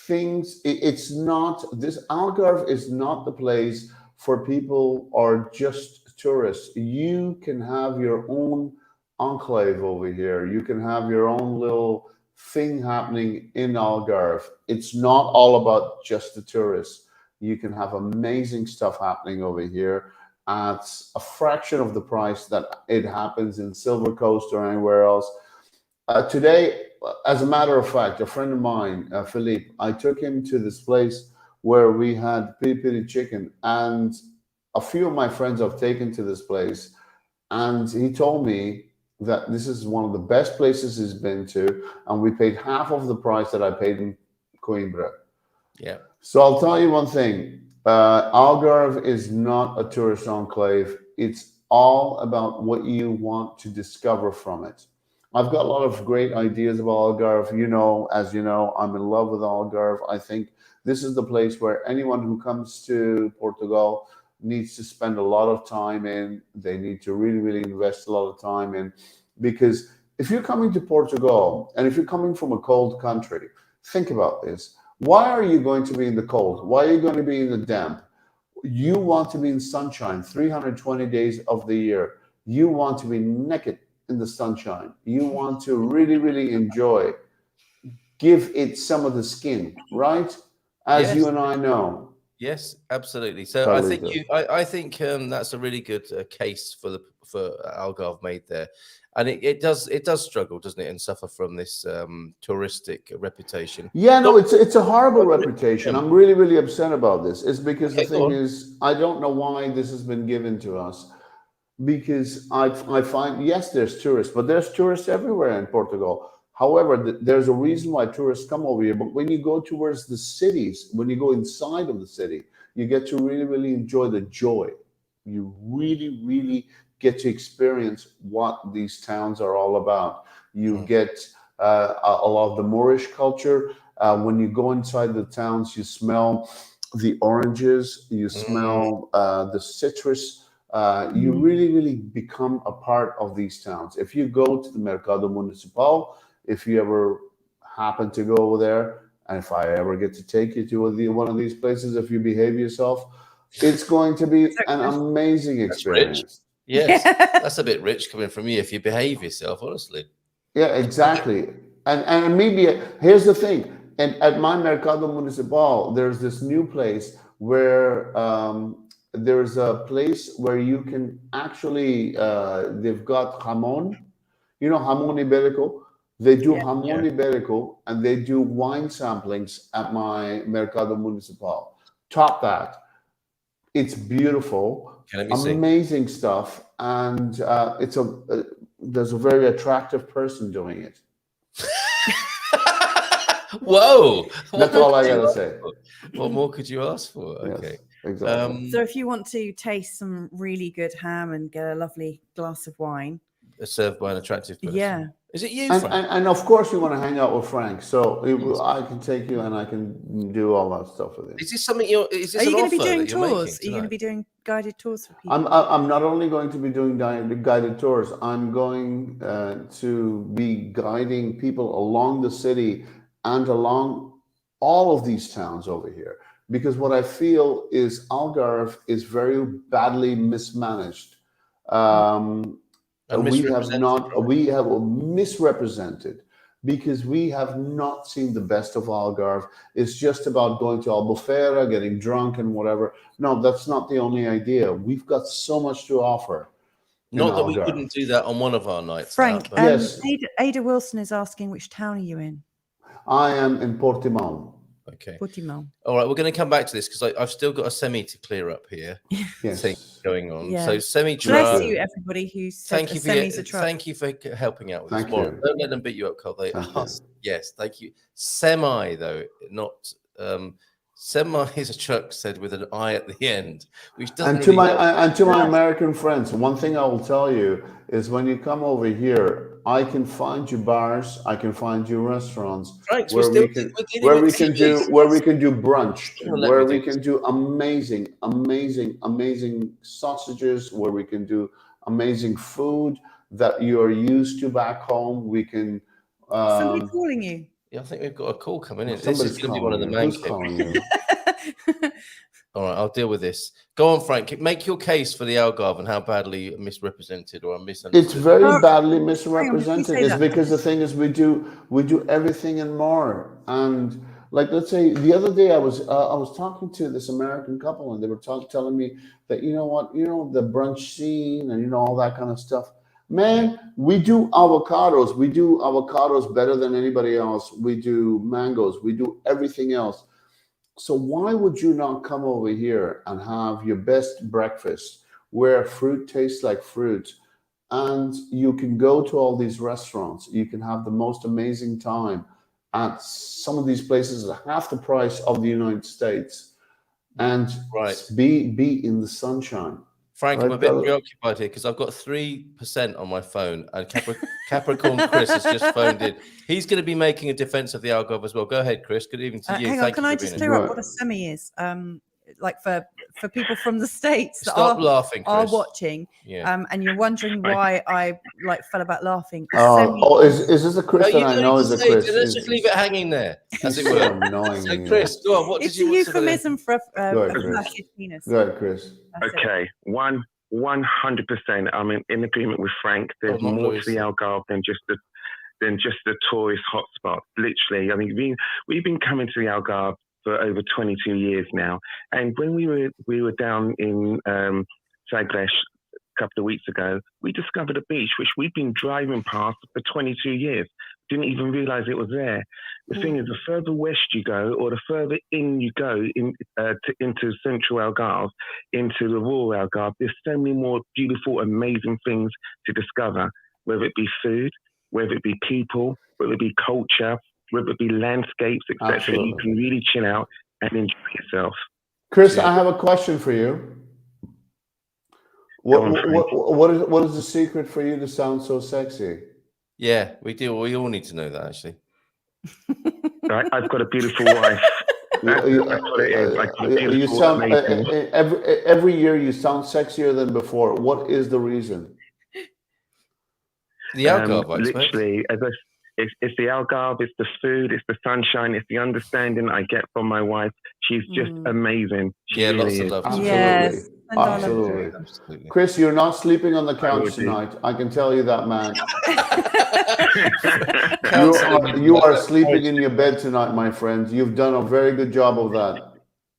It's not. This Algarve is not the place for people or just tourists. You can have your own enclave over here. You can have your own little thing happening in Algarve. It's not all about just the tourists. You can have amazing stuff happening over here at a fraction of the price that it happens in Silver Coast or anywhere else. Today, as a matter of fact, a friend of mine, Philippe, I took him to this place where we had piri piri chicken, and a few of my friends I've taken to this place, and he told me that this is one of the best places he's been to, and we paid half of the price that I paid in Coimbra. Yeah. So I'll tell you one thing. Algarve is not a tourist enclave. It's all about what you want to discover from it. I've got a lot of great ideas about Algarve. You know, as you know, I'm in love with Algarve. I think this is the place where anyone who comes to Portugal needs to spend a lot of time in. They need to really, really invest a lot of time in, because if you're coming to Portugal and if you're coming from a cold country, think about this. Why are you going to be in the cold? Why are you going to be in the damp? You want to be in sunshine 320 days of the year. You want to be naked in the sunshine. You want to really, really enjoy. Give it some of the skin, right? As Yes. you and I know. Yes, absolutely. So Totally I think that's a really good case for Algarve made there, and it does struggle, doesn't it, and suffer from this touristic reputation. Yeah, no, it's a horrible reputation. I'm really, really upset about this. It's because the thing is, I don't know why this has been given to us. Because I find, yes, there's tourists, but there's tourists everywhere in Portugal. However, there's a reason why tourists come over here. But when you go towards the cities, when you go inside of the city, you get to really, really enjoy the joy. You really, really get to experience what these towns are all about. You get a lot of the Moorish culture. When you go inside the towns, you smell the oranges, you smell the citrus. You really, really become a part of these towns. If you go to the Mercado Municipal, if you ever happen to go over there, and if I ever get to take you to one of these places, if you behave yourself, it's going to be an amazing experience. Yes, that's a bit rich coming from you if you behave yourself, honestly. Yeah, exactly. And maybe here's the thing. And at my Mercado Municipal, there's this new place where there's a place where you can actually they've got jamón, you know, jamón ibérico. They do jamón ibérico, and they do wine samplings at my Mercado Municipal. Top that. It's beautiful, amazing stuff, and there's a very attractive person doing it. Whoa! That's all I gotta say. What more could you ask for? Okay. Yes, exactly. So if you want to taste some really good ham and get a lovely glass of wine, served by an attractive person. Yeah. Is it you, Frank? And of course you want to hang out with Frank, so I can take you and I can do all that stuff with you. Is this something you're? Is this are you going to be doing tours? Are you going to be doing guided tours for people? I'm not only going to be doing guided tours. I'm going to be guiding people along the city and along all of these towns over here. Because what I feel is Algarve is very badly mismanaged. We have misrepresented because we have not seen the best of Algarve. It's just about going to Albufeira, getting drunk and whatever. No, that's not the only idea. We've got so much to offer. Not that we couldn't do that on one of our nights. Frank, yes. Ada Wilson is asking, which town are you in? I am in Portimão. Okay. Portimão. All right, we're going to come back to this because I've still got a semi to clear up here. Yes. Thing going on. Yeah. So semi. Bless you, everybody who's thank you for helping out with this. Don't let them beat you up, Carl. Yes, thank you. Semi though, not semi is a truck said with an I at the end, which doesn't. And to my American friends, one thing I will tell you is when you come over here, I can find you bars, I can find you restaurants where we can do brunch, where we can do amazing sausages, where we can do amazing food that you're used to back home. We can. Somebody calling you. Yeah, I think we've got a call coming in. This is going to be one of the main calling you. All right, I'll deal with this. Go on, Frank. Make your case for the Algarve and how badly misrepresented or misunderstood. It's very badly misrepresented. It's because the thing is, we do everything and more. And like, let's say the other day, I was talking to this American couple, and they were telling me that the brunch scene and all that kind of stuff. Man, we do avocados. We do avocados better than anybody else. We do mangoes. We do everything else. So why would you not come over here and have your best breakfast where fruit tastes like fruit, and you can go to all these restaurants, you can have the most amazing time at some of these places at half the price of the United States, and be in the sunshine. Frank, Right, I'm a bit brother? preoccupied here because I've got 3% on my phone, and Capricorn Chris has just phoned in. He's going to be making a defense of the Algarve as well. Go ahead, Chris. Good evening to you. Hang on, can I just clear up what a semi is? Like for people from the States that Stop laughing, Chris. are watching, and you're wondering why I fell about laughing. Is this a Chris that I know? Is a Chris? Let's just leave it hanging there, as it so were. Annoying. So, Chris, go on. What did It's you a euphemism for a Chris. flaccid penis. Go ahead, Chris. Okay, 100%. I'm in agreement with Frank. There's more to the Algarve than just the tourist hotspot. Literally, I mean, we've been coming to the Algarve for over 22 years now. And when we were down in Sagres a couple of weeks ago, we discovered a beach which we've been driving past for 22 years. Didn't even realize it was there. The thing is, the further west you go, or the further in you go into central Algarve, into the rural Algarve, there's so many more beautiful, amazing things to discover, whether it be food, whether it be people, whether it be culture, whether it be landscapes, etc. You can really chill out and enjoy yourself. Chris, I have a question for you. What is the secret for you to sound so sexy? Yeah, we do. We all need to know that, actually. I've got a beautiful wife. You sound every year you sound sexier than before. What is the reason? The Algarve, literally, it's the Algarve, it's the food, it's the sunshine, it's the understanding I get from my wife. She's just amazing. She lots of love. Absolutely. Yes. Absolutely. Chris, you're not sleeping on the couch tonight. I can tell you that, man. you are sleeping in your bed tonight, my friend. You've done a very good job of that.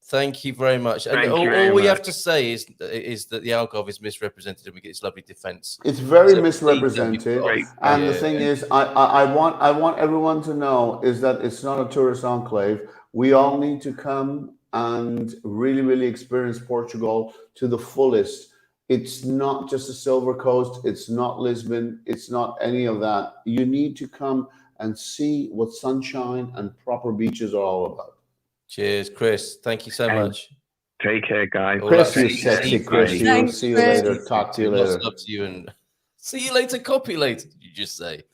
Thank you very much. And all we have to say is that the Algarve is misrepresented, and we get this lovely defense. It's very misrepresented. And the thing is, I want everyone to know is that it's not a tourist enclave. We all need to come and really, really experience Portugal to the fullest. It's not just the Silver Coast. It's not Lisbon. It's not any of that. You need to come and see what sunshine and proper beaches are all about. Cheers, Chris. Thank you so much. Take care, guys. Chris, you sexy Chris. See you later. Talk to you later. Lots of love to you, and see you later. Copy later. Did you just say?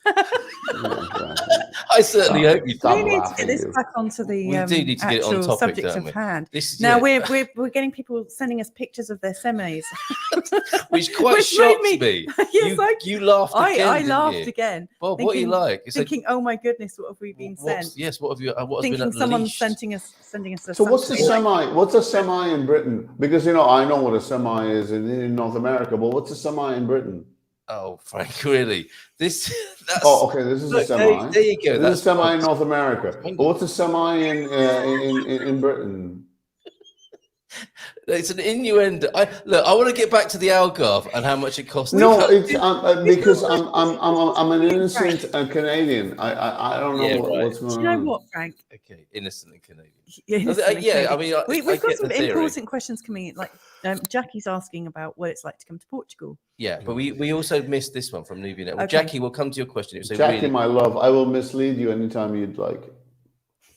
I certainly hope you. We need to get this back onto the we do need to get it on topic, subject of hand. Now we're getting people sending us pictures of their semis, which quite shocked me. Yes, you laughed again. I laughed again. Well, what are you like? Thinking, oh my goodness, what have we been sent? Yes, what have you? What has thinking been someone's sending us. So what's the semi? What's a semi in Britain? Because I know what a semi is in North America, but what's a semi in Britain? Oh, Frank, really? That's okay. This is a semi. There you go. That's a semi in North America. But what's a semi in Britain? It's an innuendo. I want to get back to the Algarve and how much it costs. No, it's because I'm an innocent Canadian. I don't know what's going on. Do you know what, Frank? Okay, innocent and Canadian. Yeah, I mean, we've got some important questions coming in. Like Jackie's asking about what it's like to come to Portugal. Yeah, but we also missed this one from Nubian. Well, Jackie, we'll come to your question. Jackie, really... my love, I will mislead you anytime you'd like.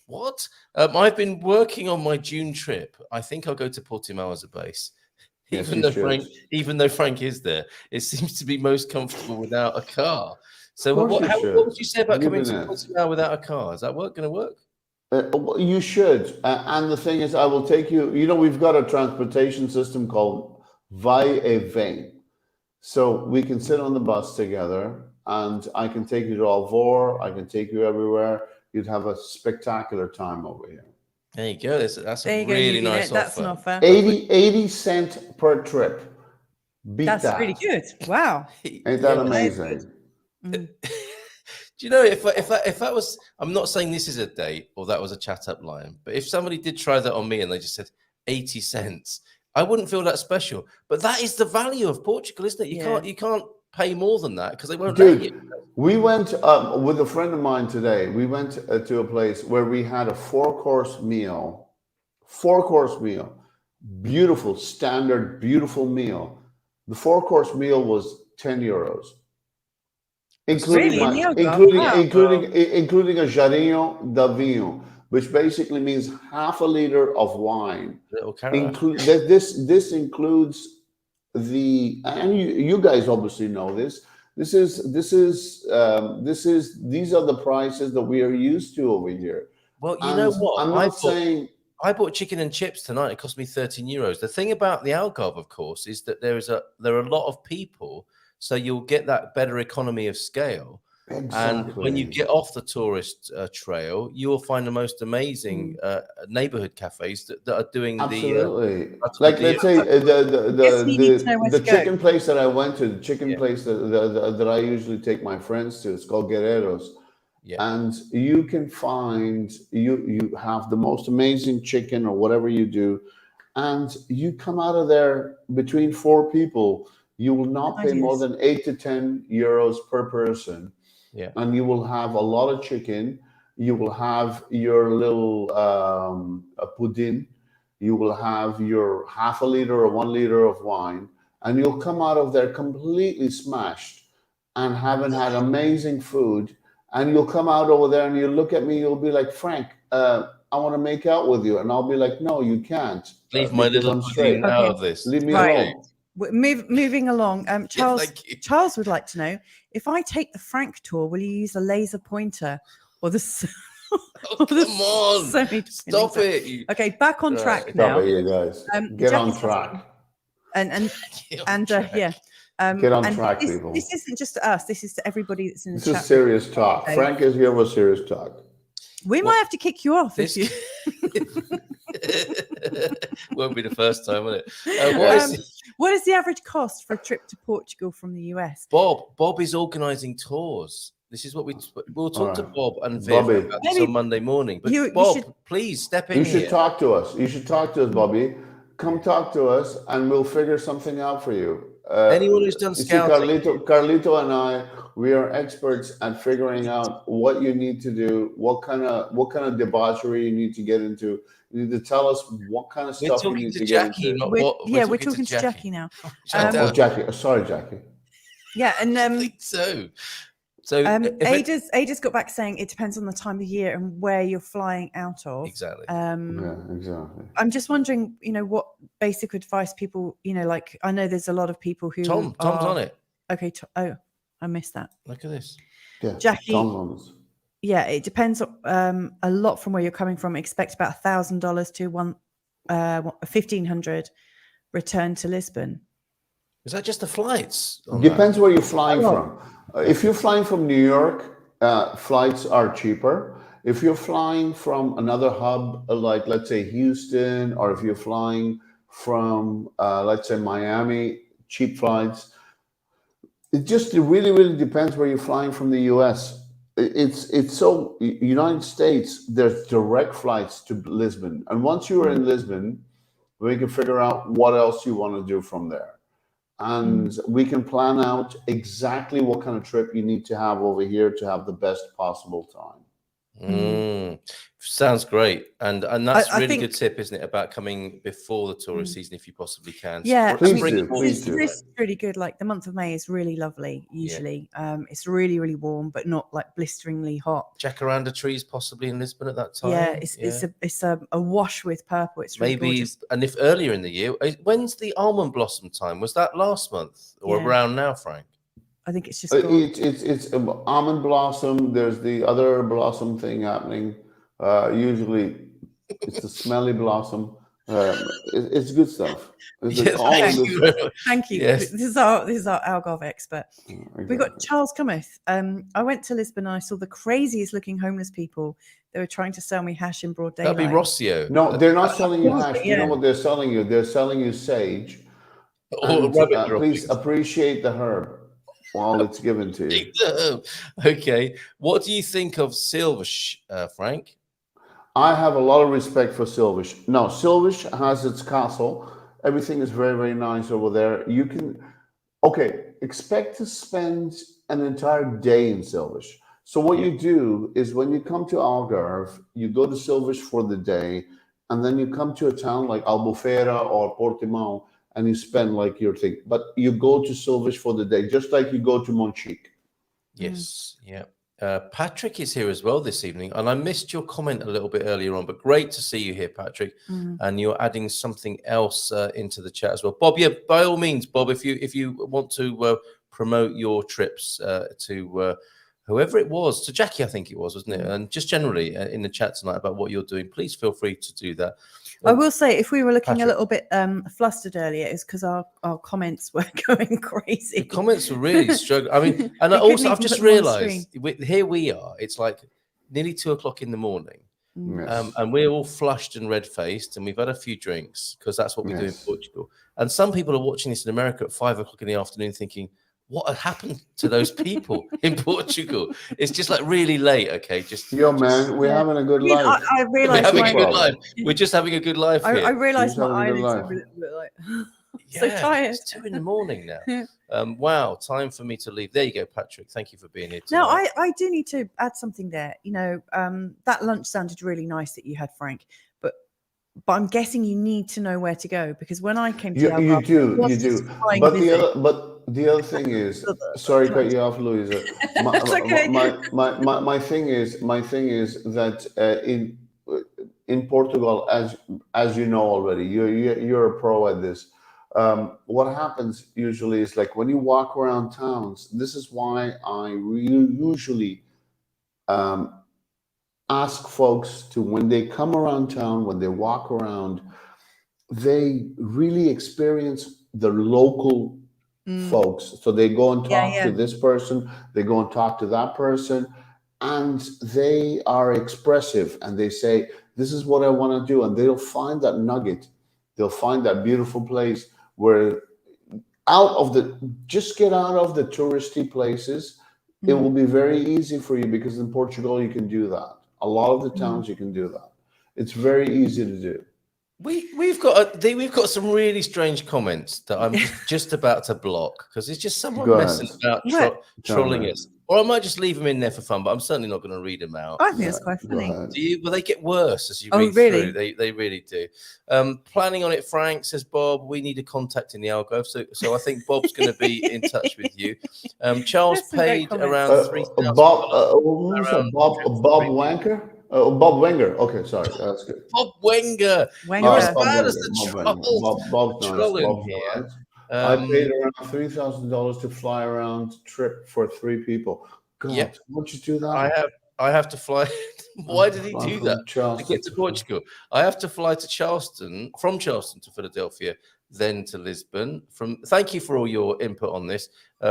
What? I've been working on my June trip. I think I'll go to Portimao as a base. Yes, even though Frank is there, it seems to be most comfortable without a car. So what would you say about coming to Portimao without a car? Is that going to work? You should. And the thing is, I will take you. We've got a transportation system called Vai e Vem. So we can sit on the bus together, and I can take you to Alvor. I can take you everywhere. You'd have a spectacular time over here. There you go. That's a really nice offer. That's an offer. 80 cents per trip. That's really good. Wow. Ain't that amazing? Do you know, if that was, I'm not saying this is a date or that was a chat up line, but if somebody did try that on me and they just said 80 cents, I wouldn't feel that special. But that is the value of Portugal, isn't it? You can't pay more than that because they won't let you. We went with a friend of mine today. We went to a place where we had a 4-course meal 4-course meal, beautiful, standard, beautiful meal. The 4-course meal was €10, including Really? In the Algarve? including a jarrinho de vinho, which basically means half a liter of wine. This includes and you guys obviously know this. These are the prices that we are used to over here. Well, you know what? I'm not saying. I bought chicken and chips tonight. It cost me €13. The thing about the Algarve, of course, is that there are a lot of people, so you'll get that better economy of scale. Exactly. And when you get off the tourist trail, you will find the most amazing neighborhood cafes that are doing absolutely. Like let's say the chicken place that I went to, the chicken place that I usually take my friends to, it's called Guerreros. Yeah. And you can find you have the most amazing chicken or whatever you do, and you come out of there between 4 people, you will not pay more than €8 to €10 per person. Yeah. And you will have a lot of chicken. You will have your little pudding. You will have your half a liter or 1 liter of wine, and you'll come out of there completely smashed and having had amazing food. And you'll come out over there and you'll look at me, you'll be like, Frank, I want to make out with you. And I'll be like, no, you can't. Leave my little pudding out of this. Leave me alone. Moving along, Charles would like to know, if I take the Frank tour, will you use a laser pointer or the come on, stop it. Okay, back on track now. Stop it, you guys. Get on track. Get on track, people. This isn't just to us. This is to everybody that's in the chat. This is serious talk. Okay. Frank is here with serious talk. We might have to kick you off if you. Won't be the first time, will it? What is the average cost for a trip to Portugal from the US? Bob is organising tours. This is what we'll talk to Bob and Viv about this on Monday morning. But Bob, please step in. You should talk to us. You should talk to us, Bobby. Come talk to us, and we'll figure something out for you. Anyone who's done scouting, Carlito and I, we are experts at figuring out what you need to do, what kind of debauchery you need to get into. You need to tell us what kind of stuff you need to get into. We're talking to Jackie now. Jackie. Sorry, Jackie. Yeah, and I think so. So Ada's got back saying it depends on the time of year and where you're flying out of. Exactly. Exactly. I'm just wondering, what basic advice people, like I know there's a lot of people who Tom's on it. Okay. I missed that. Look at this. Yeah, Jackie. Tom's on this. Yeah, it depends a lot from where you're coming from. Expect about $1,000 to $1,500 return to Lisbon. Is that just the flights? Depends where you're flying from. If you're flying from New York, flights are cheaper. If you're flying from another hub, like let's say Houston, or if you're flying from let's say Miami, cheap flights. It really, really depends where you're flying from the US. It's so United States, there's direct flights to Lisbon. And once you are in Lisbon, we can figure out what else you want to do from there. And we can plan out exactly what kind of trip you need to have over here to have the best possible time. Sounds great. And that's a really good tip, isn't it? About coming before the tourist season if you possibly can. Yeah, please do. It's really good. Like the month of May is really lovely usually. It's really, really warm, but not like blisteringly hot. Jacaranda trees possibly in Lisbon at that time. Yeah, it's a wash with purple. It's really gorgeous. And if earlier in the year, when's the almond blossom time? Was that last month or around now, Frank? I think it's just it's almond blossom. There's the other blossom thing happening. Usually it's the smelly blossom. It's good stuff. Thank you. Yes. This is our Algarve expert. Exactly. We've got Charles Cometh. I went to Lisbon and I saw the craziest looking homeless people. They were trying to sell me hash in broad daylight. That'd be Rossio. No, they're not selling you hash. You know what they're selling you? They're selling you sage. Please appreciate the herb while it's given to you. Okay. What do you think of Silvish, Frank? I have a lot of respect for Silvish. No, Silvish has its castle. Everything is very, very nice over there. You can, expect to spend an entire day in Silvish. So what you do is when you come to Algarve, you go to Silvish for the day, and then you come to a town like Albufeira or Portimão, and you spend like your thing. But you go to Silves for the day, just like you go to Monchique. Yes, yeah. Patrick is here as well this evening, and I missed your comment a little bit earlier on, but great to see you here, Patrick. And you're adding something else into the chat as well, Bob. Yeah, by all means, Bob, if you want to promote your trips to whoever it was, to Jackie, I think it was, wasn't it? And just generally in the chat tonight about what you're doing, please feel free to do that. I will say, if we were looking Patrick. a little bit flustered earlier, it's because our comments were going crazy. The comments were really struggling. I mean, and We couldn't also I've even just put them on realised here we are. It's like nearly 2 o'clock in the morning, Yes. and we're all flushed and red-faced, and we've had a few drinks because that's what we do in Portugal. And some people are watching this in America at 5 o'clock in the afternoon, thinking, "What had happened to those people in Portugal?" It's just like really late. Okay, Man, we're having a good life. I we're realised having my, a good life. We're just having a good life here. I realised Just my having a good eyelids life. are a little bit like so Yeah, tired. It's 2 in the morning now. Wow, time for me to leave. There you go, Patrick. Thank you for being here tonight. Now, I do need to add something there. You know, that lunch sounded really nice that you had, Frank, but I'm guessing you need to know where to go, because when I came to You Algarve, do. But the other thing is, sorry, cut you off, Louisa. That's okay. My thing is that in Portugal, as you know already, you're a pro at this. What happens usually is, like, when you walk around towns, this is why I usually ask folks to, when they come around town, when they walk around, they really experience the local folks. So they go and talk to this person, they go and talk to that person, and they are expressive, and they say, "This is what I want to do," and they'll find that nugget, they'll find that beautiful place where just get out of the touristy places. It will be very easy for you, because in Portugal you can do that. A lot of the towns you can do that. It's very easy to do. We've got some really strange comments that I'm just about to block, because it's just someone messing about trolling us. Or I might just leave them in there for fun, but I'm certainly not going to read them out. I think it's quite funny. Well, they get worse as you read through. They really do. Planning on it, Frank, says Bob. We need a contact in the Algarve, so I think Bob's going to be in touch with you. Charles paid around $3,000. Bob Wanker. Bob Wenger. Okay, sorry, that's good. Bob Wenger. You're as bad as the troll. Bob's nice. I paid around $3,000 to fly around trip for 3 people. God, why'd you do that? I have to fly. Why did he do that? To get to Portugal, I have to fly to Charleston, from Charleston to Philadelphia, then to Lisbon. Thank you for all your input on this.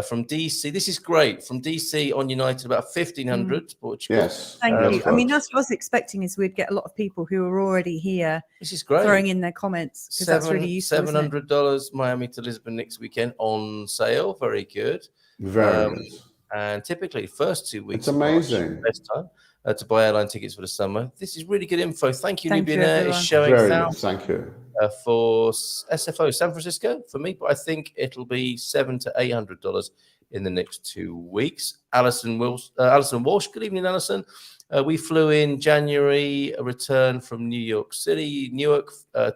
From DC, this is great. From DC on United, about 1,500 to Portugal. Yes, thank you. I mean, that's what I was expecting, is we'd get a lot of people who are already here. This is great. Throwing in their comments, because that's really useful. $700 Miami to Lisbon next weekend on sale. Very good. Very good. And typically, first 2 weeks. It's amazing. Best time to buy airline tickets for the summer. This is really good info. Thank you, Thank you, Nubian Air. everyone. It's showing Very now good. Thank you. for SFO San Francisco for me, but I think it'll be $700 to $800 in the next 2 weeks. Alison Walsh. Good evening, Alison. We flew in January, a return from New York City, Newark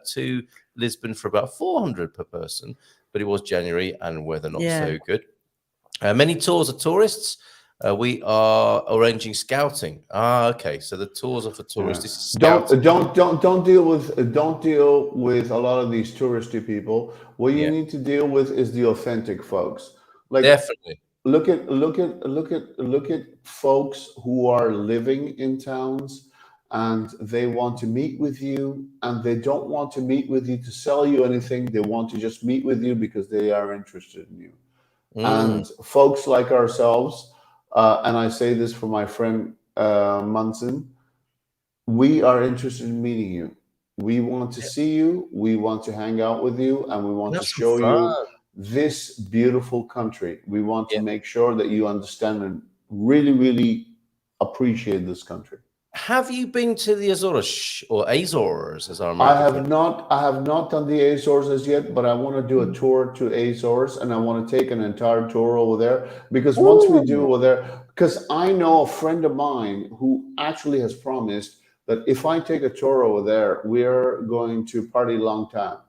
to Lisbon for about $400 per person, but it was January and weather not so good. Many tours of tourists. We are arranging scouting. Okay. So the tours are for tourists. Don't deal with a lot of these touristy people. What you need to deal with is the authentic folks. Like, definitely look at folks who are living in towns, and they want to meet with you, and they don't want to meet with you to sell you anything. They want to just meet with you because they are interested in you. And folks like ourselves, and I say this for my friend Munson, we are interested in meeting you. We want to see you. We want to hang out with you, and we want to show you this beautiful country. We want to make sure that you understand and really, really appreciate this country. Have you been to the Azores, or Azores as our I have not done the Azores as yet, but I want to do a tour to Azores, and I want to take an entire tour over there, because once we do over there, because I know a friend of mine who actually has promised that if I take a tour over there, we're going to party long time.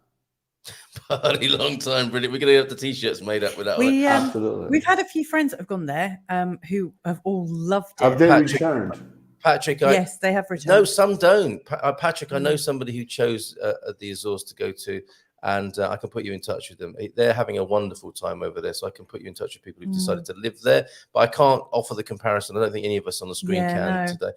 Party long time, brilliant. We're going to have the t-shirts made up with that. Absolutely. We've had a few friends that have gone there who have all loved it. Have they returned? Patrick, yes, they have returned. No, some don't. Patrick, I know somebody who chose the Azores to go to, and I can put you in touch with them. They're having a wonderful time over there, so I can put you in touch with people who've decided to live there. But I can't offer the comparison. I don't think any of us on the screen can today.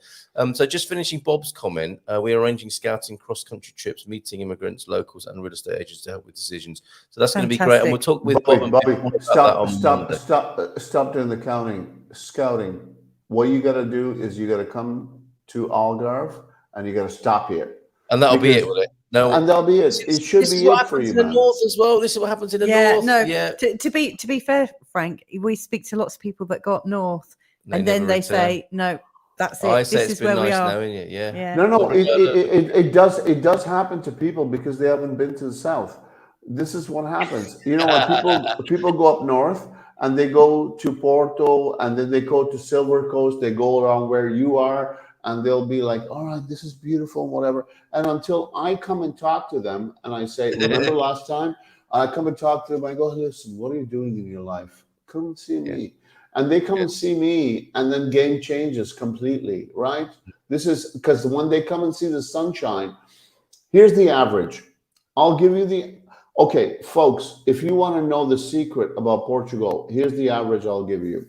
So just finishing Bob's comment, we're arranging scouting cross-country trips, meeting immigrants, locals, and real estate agents to help with decisions. So that's going to be great, and we'll talk with Bob. Bobby, stop doing the scouting. What you got to do is you got to come to Algarve, and you got to stop here, and that'll be it, will it? No, and that'll be it. It should be it for you, in the north as well. This is what happens in the north. No, to be fair, Frank, we speak to lots of people that got north, and then they say, no, that's it. I say this is where we are. Knowing it. Yeah. No. It does happen to people because they haven't been to the south. This is what happens. You know what? People go up north and they go to Porto, and then they go to Silver Coast. They go around where you are, and they'll be like, all right, this is beautiful, whatever. And until I come and talk to them, and I say, remember last time? I come and talk to them. I go, listen, what are you doing in your life? Come and see me. And they come and see me, and then game changes completely, right? This is because when they come and see the sunshine, here's the average. I'll give you okay, folks, if you want to know the secret about Portugal, here's the average I'll give you.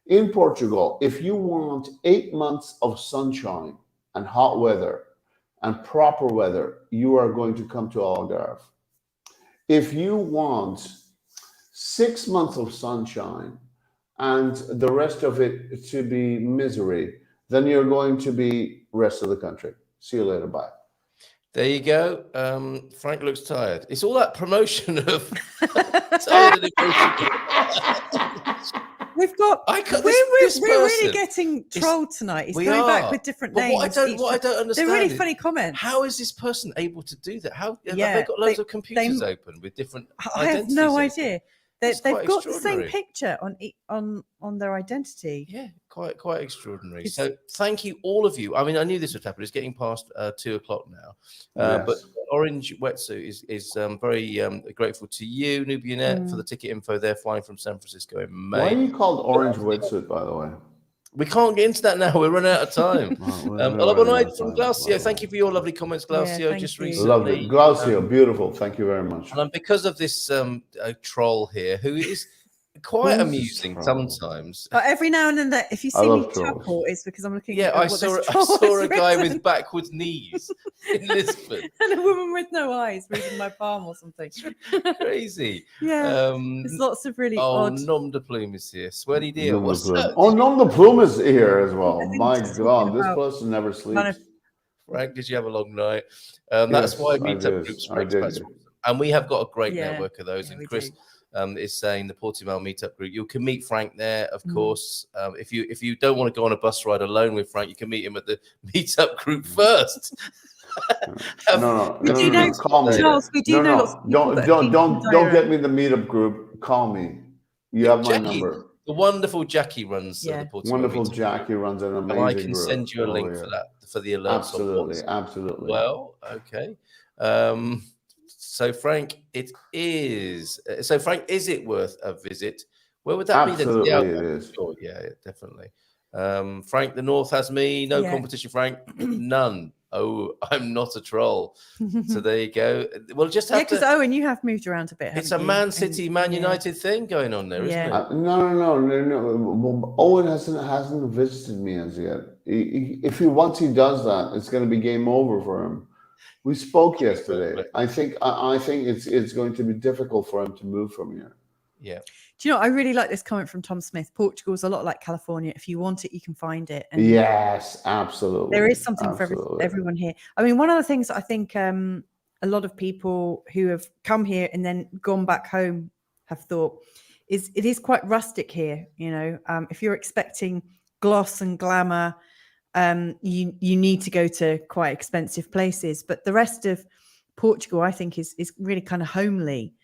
In Portugal, if you want 8 months of sunshine and hot weather and proper weather, you are going to come to Algarve. If you want 6 months of sunshine and the rest of it to be misery, then you're going to be rest of the country. See you later. Bye. There you go. Frank looks tired. It's all that promotion of tired and emotional. We've got. We're really getting trolled tonight. He's coming back with different names. What I don't understand. They're really funny comments. How is this person able to do that? How have they got loads of computers open with different? I have no idea. They've got the same extraordinary. picture on their identity. Yeah, quite extraordinary. So thank you, all of you. I mean, I knew this would happen. It's getting past 2 o'clock now. Yes. But Orange Wetsuit is very grateful to you, Nubianet, for the ticket info. They're flying from San Francisco in May. Why are you called Orange Wetsuit, by the way? We can't get into that now. We're running out of time. Olabonite from Glacio. Thank you for your lovely comments, Glacio. Just recently. Lovely. Glacio, beautiful. Thank you very much. And because of this troll here, who is quite amusing sometimes. Every now and then, if you see me chuckle, it's because I'm looking. Yeah, I saw a guy with backwards knees in Lisbon, and a woman with no eyes reading my palm or something. Crazy. Yeah, there's lots of really odd. Nom de Plume is here. Sweaty deal. What's up? Oh, Nom de Plume is here as well. My God, this person never sleeps. Frank, did you have a long night? That's why meetup groups are expensive. And we have got a great network of those. And Chris is saying the Portimao meetup group. You can meet Frank there, of course. If you don't want to go on a bus ride alone with Frank, you can meet him at the meetup group first. No. We do know, Charles. We do know lots of people. Don't get me the meetup group. Call me. You have my number. The wonderful Jackie runs the Portimao wonderful meetup. Jackie runs an amazing and I can group. send you a link for that, for the alerts. Absolutely. Well, okay. So Frank, it is. So Frank, is it worth a visit? Where would that be? Absolutely, it is. Sure, yeah, definitely. Frank, the North has me. No competition, Frank. None. Oh, I'm not a troll. So there you go. We'll just have because Owen, you have moved around a bit. It's a Man City, Man United thing going on there, isn't it? No. Owen hasn't visited me as yet. Once he does that, it's going to be game over for him. We spoke yesterday. I think it's going to be difficult for him to move from here. Yeah. Do you know, I really like this comment from Tom Smith. Portugal's a lot like California. If you want it, you can find it. And yes, absolutely. There is something for everyone here. I mean, one of the things I think a lot of people who have come here and then gone back home have thought is it is quite rustic here. You know, if you're expecting gloss and glamour, you need to go to quite expensive places. But the rest of Portugal, I think, is really kind of homely.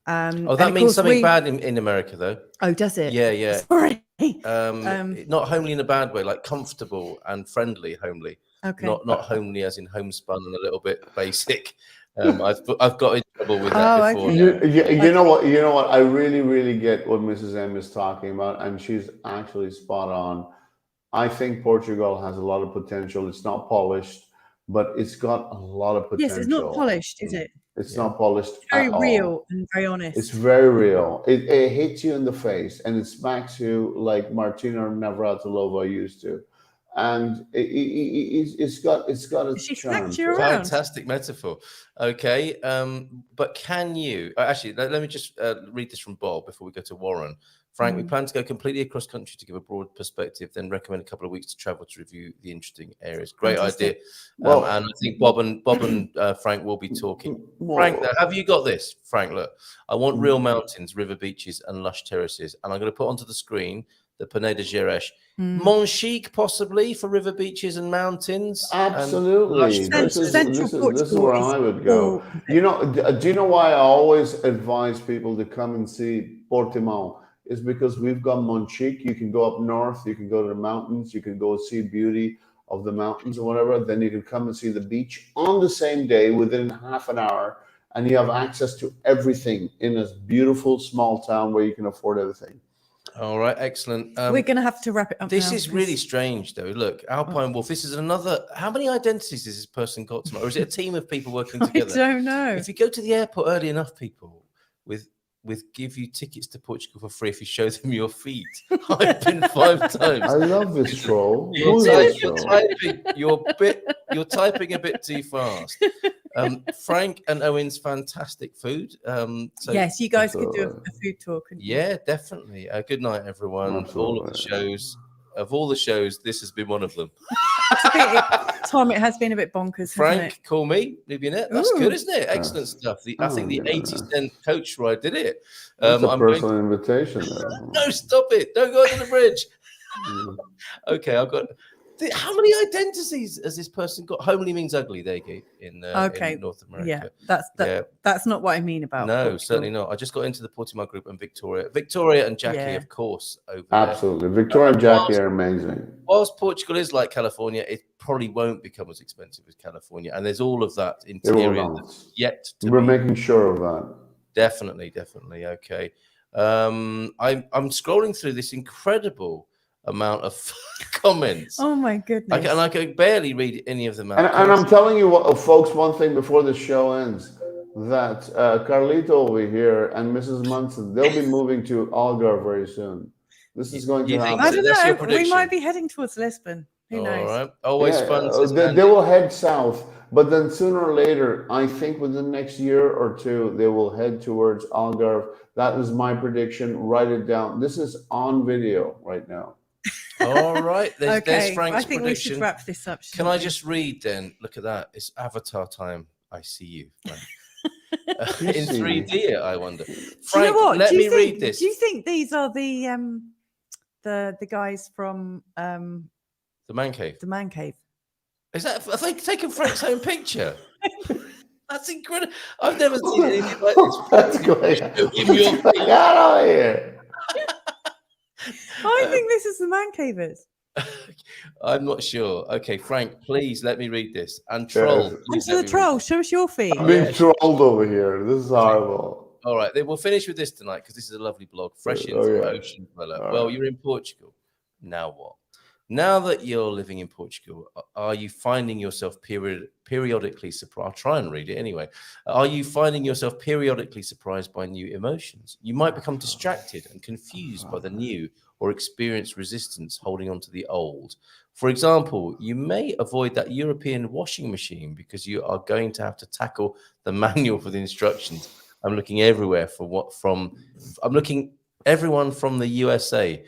That means something bad in America, though. Oh, does it? Yeah. Sorry. Not homely in a bad way, like comfortable and friendly, homely. Okay. Not homely as in homespun and a little bit basic. I've got in trouble with that before. Okay. You know what? You know what? I really get what Mrs. M is talking about, and she's actually spot on. I think Portugal has a lot of potential. It's not polished, but it's got a lot of potential. Yes, it's not polished, is it? It's not polished. It's very at real all. and very honest. It's very real. It hits you in the face, and it smacks you like Martina Navratilova used to. And it's got a She charm. smacked you around. Fantastic metaphor. Okay, but can you actually let me just read this from Bob before we go to Warren. Frank, we plan to go completely across country to give a broad perspective, then recommend a couple of weeks to travel to review the interesting areas. Great idea. And I think Bob and Frank will be talking. Frank, have you got this? Frank, look, I want real mountains, river beaches, and lush terraces. And I'm going to put onto the screen the Peneda Gerês. Monchique, possibly, for river beaches and mountains. Absolutely. And this is where I would go. You know, do you know why I always advise people to come and see Portimão? Is because we've got Monchique. You can go up north, you can go to the mountains, you can go see beauty of the mountains or whatever. Then you can come and see the beach on the same day within half an hour, and you have access to everything in this beautiful small town where you can afford everything. All right, excellent. We're going to have to wrap it up. This is really strange, though. Look, Alpine Wolf. This is another. How many identities has this person got tonight, or is it a team of people working together? I don't know. If you go to the airport early enough, people give you tickets to Portugal for free if you show them your feet. I've been 5 times. I love this troll. You're typing a bit too fast. Frank and Owen's fantastic food. So yes, you guys could do a food tour. Yeah, definitely. Good night, everyone. Absolutely. All of the shows. Of all the shows, this has been one of them. Tom, it has been a bit bonkers. Frank, call me, Libyanet. That's good, isn't it? Excellent stuff. I think the 80-cent coach ride did it. That's a personal invitation. No, stop it. Don't go under the bridge. Okay, I've got... How many identities has this person got? Homely means ugly, there you go, in North America. Yeah, that's not what I mean about No, Portugal. certainly not. I just got into the Portimão group and Victoria and Jackie, of course, over Absolutely. Victoria and Jackie are amazing. Whilst Portugal is like California, it probably won't become as expensive as California. And there's all of that interior that's yet to We're making sure of that. Definitely. Okay. I'm scrolling through this incredible amount of comments. Oh my goodness! I can barely read any of them out. And I'm telling you, folks, one thing before the show ends, that Carlito over here and Mrs. Munson, they'll be moving to Algarve very soon. This is going to happen. I don't know. We might be heading towards Lisbon. Who knows? All right. Always fun. They will head south, but then sooner or later, I think within the next year or two, they will head towards Algarve. That is my prediction. Write it down. This is on video right now. All right, there's Frank's I think prediction. we should wrap this up. Can I just read then? Look at that. It's Avatar time. I see you, Frank. In 3D, I wonder. Frank, let me read this. Do you think these are the guys from the Man Cave? The Man Cave. Is that? Are they taking Frank's own picture? That's incredible. I've never seen anything like this. That's great. Get out of here. I think this is the Man Cavers. I'm not sure. Okay, Frank, please let me read this. And Troll. So the Troll, show us your feet. I'm being trolled over here. This is horrible. All right, then we'll finish with this tonight because this is a lovely blog. Fresh in from Ocean Dweller. Well, you're in Portugal. Now what? Now that you're living in Portugal, are you finding yourself periodically surprised? I'll try and read it anyway. Are you finding yourself periodically surprised by new emotions? You might become distracted and confused by the new or experience resistance holding on to the old. For example, you may avoid that European washing machine because you are going to have to tackle the manual for the instructions. I'm looking everywhere I'm looking everyone from the USA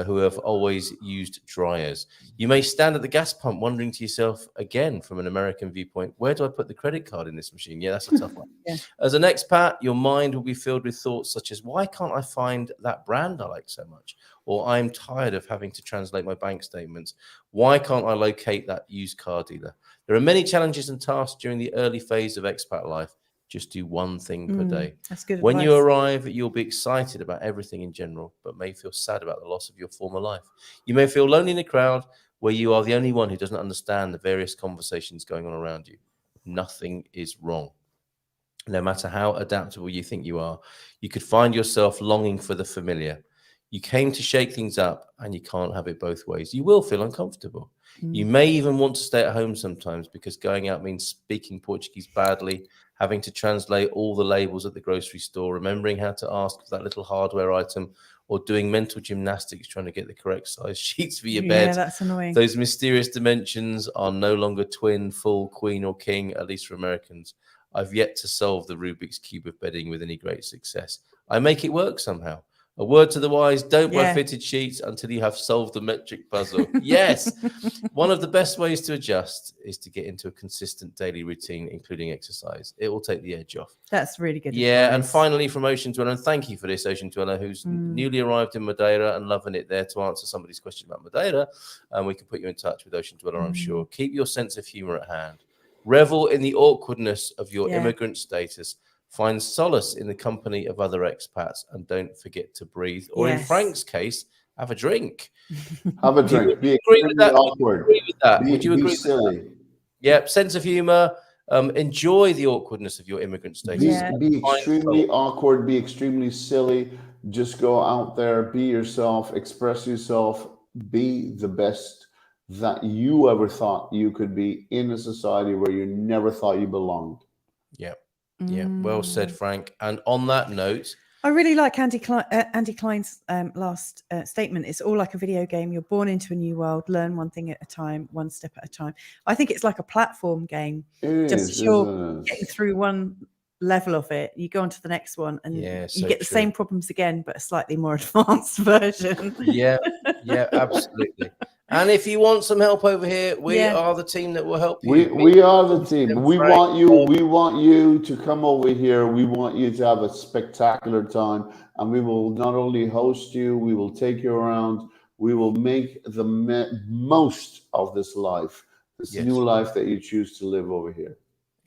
who have always used dryers. You may stand at the gas pump wondering to yourself, again, from an American viewpoint, where do I put the credit card in this machine? Yeah, that's a tough one. Yeah. As an expat, your mind will be filled with thoughts such as, why can't I find that brand I like so much? Or I'm tired of having to translate my bank statements. Why can't I locate that used car dealer? There are many challenges and tasks during the early phase of expat life. Just do one thing per day. That's good When advice. you arrive, you'll be excited about everything in general, but may feel sad about the loss of your former life. You may feel lonely in a crowd where you are the only one who doesn't understand the various conversations going on around you. Nothing is wrong. No matter how adaptable you think you are, you could find yourself longing for the familiar. You came to shake things up, and you can't have it both ways. You will feel uncomfortable. You may even want to stay at home sometimes, because going out means speaking Portuguese badly, having to translate all the labels at the grocery store, remembering how to ask for that little hardware item, or doing mental gymnastics trying to get the correct size sheets for your bed. Yeah, that's annoying. Those mysterious dimensions are no longer twin, full, queen, or king, at least for Americans. I've yet to solve the Rubik's Cube of bedding with any great success. I make it work somehow. A word to the wise, don't buy fitted sheets until you have solved the metric puzzle. Yes. One of the best ways to adjust is to get into a consistent daily routine, including exercise. It will take the edge off. That's really good. Yeah. advice. And finally, from Ocean Dweller, and thank you for this, Ocean Dweller, who's newly arrived in Madeira and loving it there, to answer somebody's question about Madeira. And we can put you in touch with Ocean Dweller, I'm sure. Keep your sense of humor at hand. Revel in the awkwardness of your immigrant status. Find solace in the company of other expats, and don't forget to breathe. Or in Frank's case, have a drink. Have a drink. Be agree with that? awkward. Would you agree with that? Would you agree with silly? that? Yeah, sense of humor. Enjoy the awkwardness of your immigrant status. Be extremely awkward. Be extremely silly. Just go out there, be yourself, express yourself, be the best that you ever thought you could be in a society where you never thought you belonged. Yeah. Yeah, well said, Frank. And on that note, I really like Andy Klein's last statement. It's all like a video game. You're born into a new world. Learn one thing at a time, one step at a time. I think it's like a platform game. Just as you're getting through one level of it, you go on to the next one, and you get the same problems again, but a slightly more advanced version. Yeah, absolutely. And if you want some help over here, we are the team that will help you. We are the team. We want you to come over here. We want you to have a spectacular time, and we will not only host you, we will take you around. We will make the most of this life, this new life that you choose to live over here.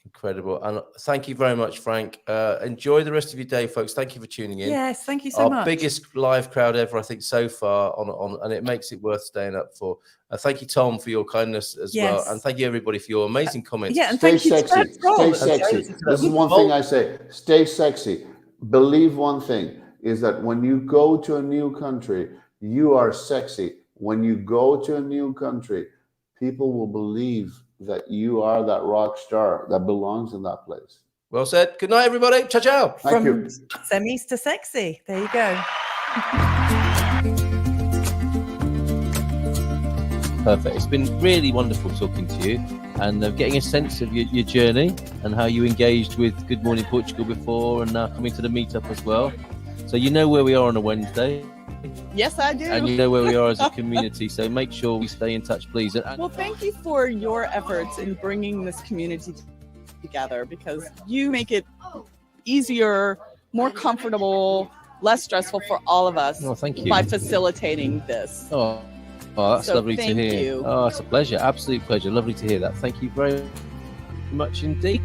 Incredible. And thank you very much, Frank. Enjoy the rest of your day, folks. Thank you for tuning in. Yes, thank you so much. Our biggest live crowd ever, I think, so far on and it makes it worth staying up for. Thank you, Tom, for your kindness as well. And thank you, everybody, for your amazing comments. Yeah, and stay thank you. Sexy. Stay sexy. This is one thing I say. Stay sexy. Believe one thing is that when you go to a new country, you are sexy. When you go to a new country, people will believe that you are that rock star that belongs in that place. Well said. Good night, everybody. Ciao, ciao. Thank you. Semis to sexy. There you go. Perfect. It's been really wonderful talking to you and getting a sense of your journey and how you engaged with Good Morning Portugal before, and now coming to the meetup as well. So you know where we are on a Wednesday. Yes, I do. And you know where we are as a community, so make sure we stay in touch, please. Well, thank you for your efforts in bringing this community together, because you make it easier, more comfortable, less stressful for all of us thank you. By facilitating this. Oh, that's lovely to hear. You. Oh, it's a pleasure. Absolute pleasure. Lovely to hear that. Thank you very much indeed.